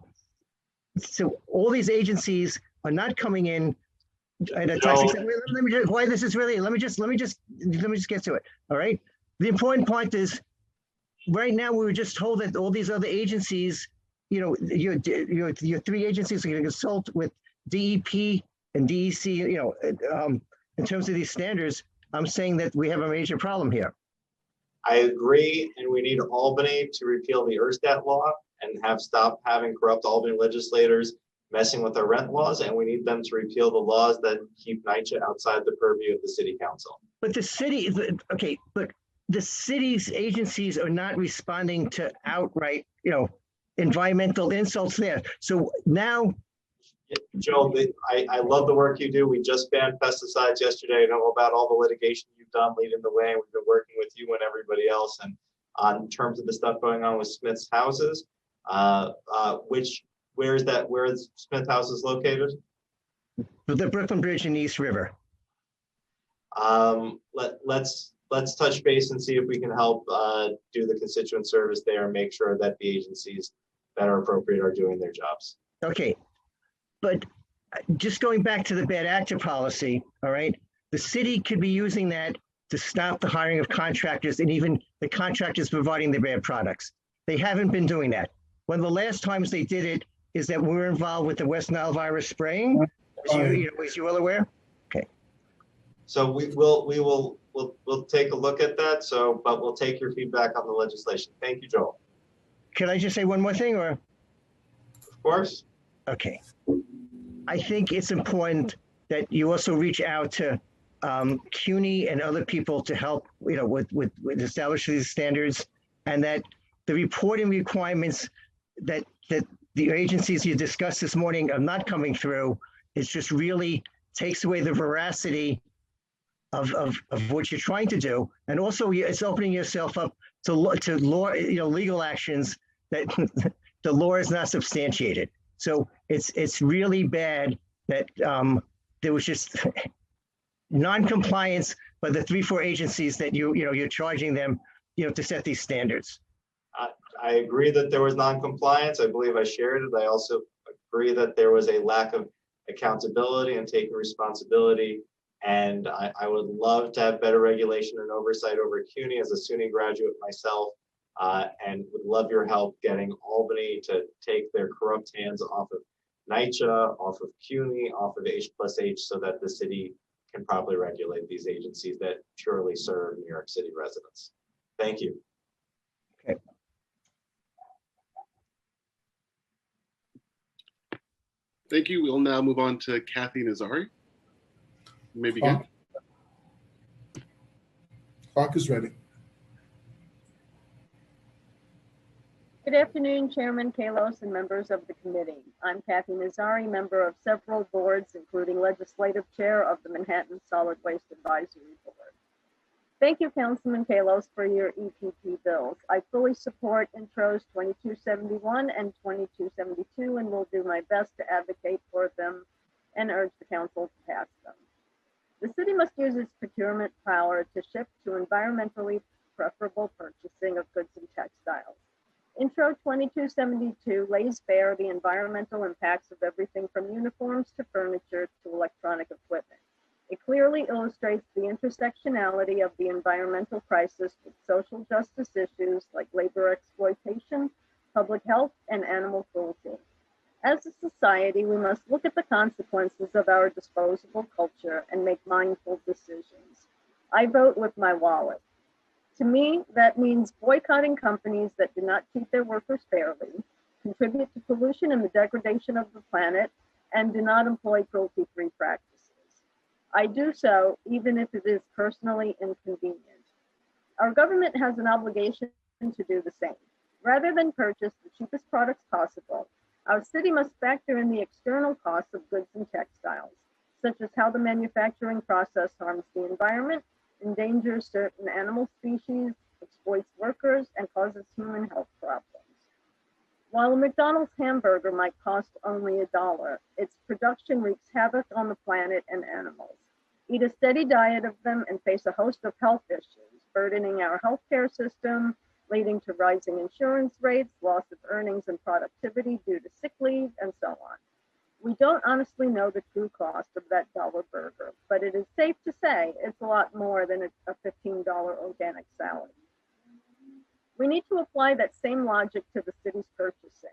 all these agencies are not coming in at a time. Let me just, why this is really, let me just get to it. All right. The important point is right now we were just told that all these other agencies, your 3 agencies are going to consult with DEP and DEC, in terms of these standards. I'm saying that we have a major problem here. I agree, and we need Albany to repeal the Erstat law and have stopped having corrupt Albany legislators messing with our rent laws, and we need them to repeal the laws that keep NYCHA outside the purview of the city council. But the city, okay, but the city's agencies are not responding to outright, environmental insults there. So now, Joe, I love the work you do. We just banned pesticides yesterday. I know about all the litigation you've done leading the way. We've been working with you and everybody else. And on terms of the stuff going on with Smith's houses, where is Smith Houses located? the Brooklyn Bridge and East River. Let's touch base and see if we can help do the constituent service there and make sure that the agencies that are appropriate are doing their jobs. Okay, but just going back to the bad actor policy, all right, the city could be using that to stop the hiring of contractors and even the contractors providing the bad products. They haven't been doing that. One of the last times they did it is that we were involved with the West Nile virus spraying, as you well aware. Okay. So we'll take a look at that. But we'll take your feedback on the legislation. Thank you, Joel. Can I just say one more thing, or? Of course. Okay. I think it's important that you also reach out to CUNY and other people to help, with establishing these standards, and that the reporting requirements that the agencies you discussed this morning are not coming through. It just really takes away the veracity of what you're trying to do, and also it's opening yourself up to law, legal actions that the law is not substantiated. So it's really bad that there was just non-compliance by the 3-4 agencies that you're charging them, to set these standards. I agree that there was non-compliance. I believe I shared it. I also agree that there was a lack of accountability and taking responsibility. And I would love to have better regulation and oversight over CUNY as a SUNY graduate myself, and would love your help getting Albany to take their corrupt hands off of NYCHA, off of CUNY, off of H+H, so that the city can properly regulate these agencies that purely serve New York City residents. Thank you. Okay. Thank you. We'll now move on to Kathy Nazari. You may begin. Clock is ready. Good afternoon, Chairman Kalos and members of the committee. I'm Kathy Nazari, member of several boards, including legislative chair of the Manhattan Solid Waste Advisory Board. Thank you, Councilman Kalos, for your EPP bills. I fully support intros 2271 and 2272 and will do my best to advocate for them and urge the council to pass them. The city must use its procurement power to shift to environmentally preferable purchasing of goods and textiles. Intro 2272 lays bare the environmental impacts of everything from uniforms to furniture to electronic equipment. It clearly illustrates the intersectionality of the environmental crisis with social justice issues like labor exploitation, public health, and animal cruelty. As a society, we must look at the consequences of our disposable culture and make mindful decisions. I vote with my wallet. To me, that means boycotting companies that do not treat their workers fairly, contribute to pollution and the degradation of the planet, and do not employ cruelty-free practices. I do so even if it is personally inconvenient. Our government has an obligation to do the same. Rather than purchase the cheapest products possible, our city must factor in the external costs of goods and textiles, such as how the manufacturing process harms the environment, endangers certain animal species, exploits workers, and causes human health problems. While a McDonald's hamburger might cost only $1, its production wreaks havoc on the planet and animals. Eat a steady diet of them and face a host of health issues, burdening our healthcare system, leading to rising insurance rates, loss of earnings and productivity due to sick leave, and so on. We don't honestly know the true cost of that dollar burger, but it is safe to say it's a lot more than a $15 organic salad. We need to apply that same logic to the city's purchasing.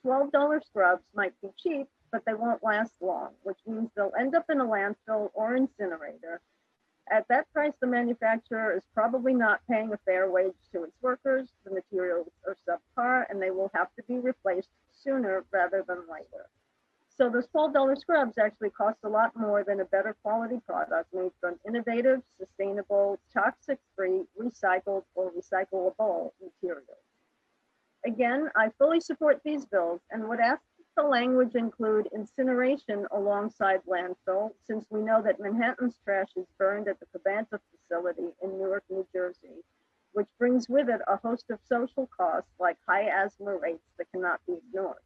$12 scrubs might be cheap, but they won't last long, which means they'll end up in a landfill or incinerator, At that price, the manufacturer is probably not paying a fair wage to its workers, the materials are subpar, and they will have to be replaced sooner rather than later. So those $12 scrubs actually cost a lot more than a better quality product made from innovative, sustainable, toxic-free, recycled, or recyclable materials. Again, I fully support these bills and would ask the language include incineration alongside landfill, since we know that Manhattan's trash is burned at the Covanta facility in Newark, New Jersey, which brings with it a host of social costs like high asthma rates that cannot be ignored.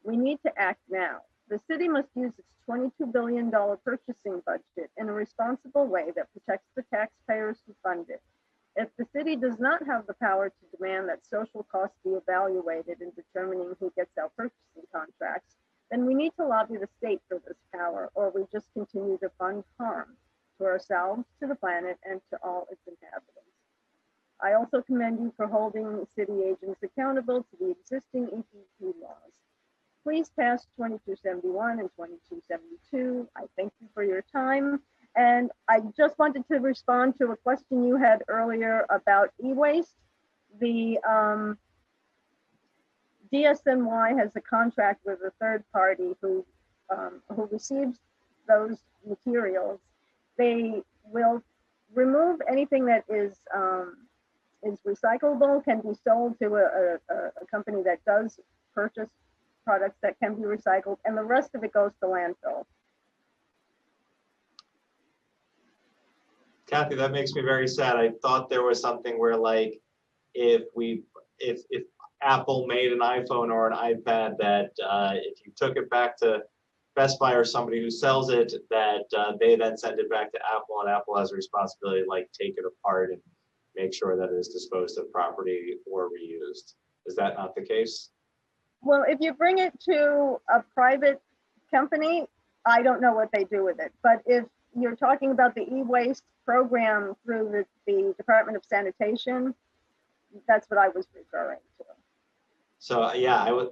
We need to act now. The city must use its $22 billion purchasing budget in a responsible way that protects the taxpayers who fund it. If the city does not have the power to demand that social costs be evaluated in determining who gets out purchasing contracts, then we need to lobby the state for this power, or we just continue to fund harm to ourselves, to the planet, and to all its inhabitants. I also commend you for holding city agents accountable to the existing EPP laws. Please pass 2271 and 2272. I thank you for your time. And I just wanted to respond to a question you had earlier about e-waste. The DSNY has a contract with a third party who receives those materials. They will remove anything that is recyclable, can be sold to a company that does purchase products that can be recycled, and the rest of it goes to landfill. Kathy, that makes me very sad. I thought there was something where, like, if Apple made an iPhone or an iPad, that if you took it back to Best Buy or somebody who sells it, that they then send it back to Apple, and Apple has a responsibility to, like, take it apart and make sure that it is disposed of properly or reused. Is that not the case? Well, if you bring it to a private company, I don't know what they do with it. But if you're talking about the e-waste program through the Department of Sanitation, that's what I was referring to. So yeah, I would.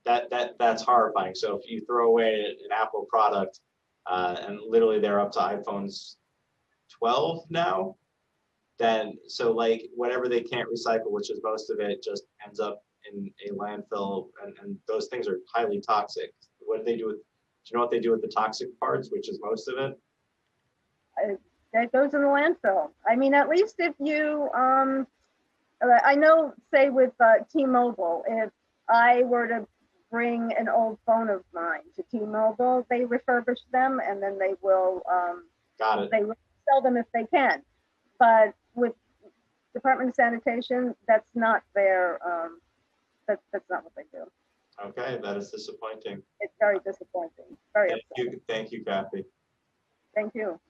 That's horrifying. So if you throw away an Apple product, and literally they're up to iPhones 12 now, then so like whatever they can't recycle, which is most of it, just ends up in a landfill, and those things are highly toxic. What do they do with? Do you know what they do with the toxic parts, which is most of it? That goes in the landfill. I mean, at least if you, I know, say with T-Mobile, if I were to bring an old phone of mine to T-Mobile, they refurbish them and then they will, Got it. they will sell them if they can. But with Department of Sanitation, that's not their, that's not what they do. Okay, that is disappointing. It's very disappointing. Very upsetting. Thank you, Kathy. Thank you.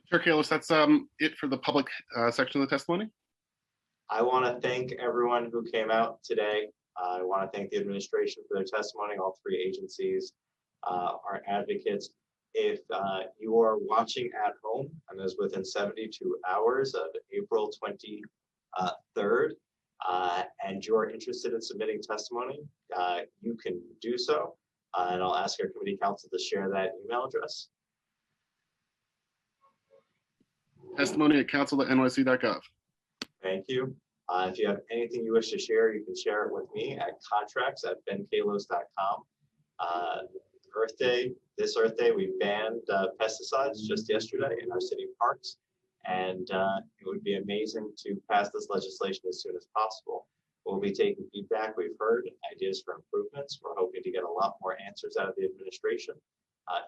Chair Kalis, that's it for the public section of the testimony. I want to thank everyone who came out today. I want to thank the administration for their testimony, all three agencies, our advocates. If you are watching at home and is within 72 hours of April 23rd, and you're interested in submitting testimony, you can do so. And I'll ask our committee counsel to share that email address. Testimony@council.nyc.gov. Thank you. If you have anything you wish to share, you can share it with me at contracts@benkalos.com. Earth Day, this Earth Day, we banned pesticides just yesterday in our city parks. And it would be amazing to pass this legislation as soon as possible. We'll be taking feedback we've heard, ideas for improvements. We're hoping to get a lot more answers out of the administration.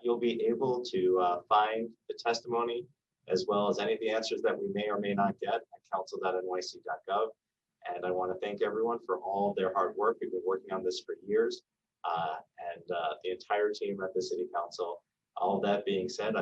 You'll be able to find the testimony as well as any of the answers that we may or may not get at council.nyc.gov. And I want to thank everyone for all of their hard work. We've been working on this for years, and the entire team at the City Council. All of that being said,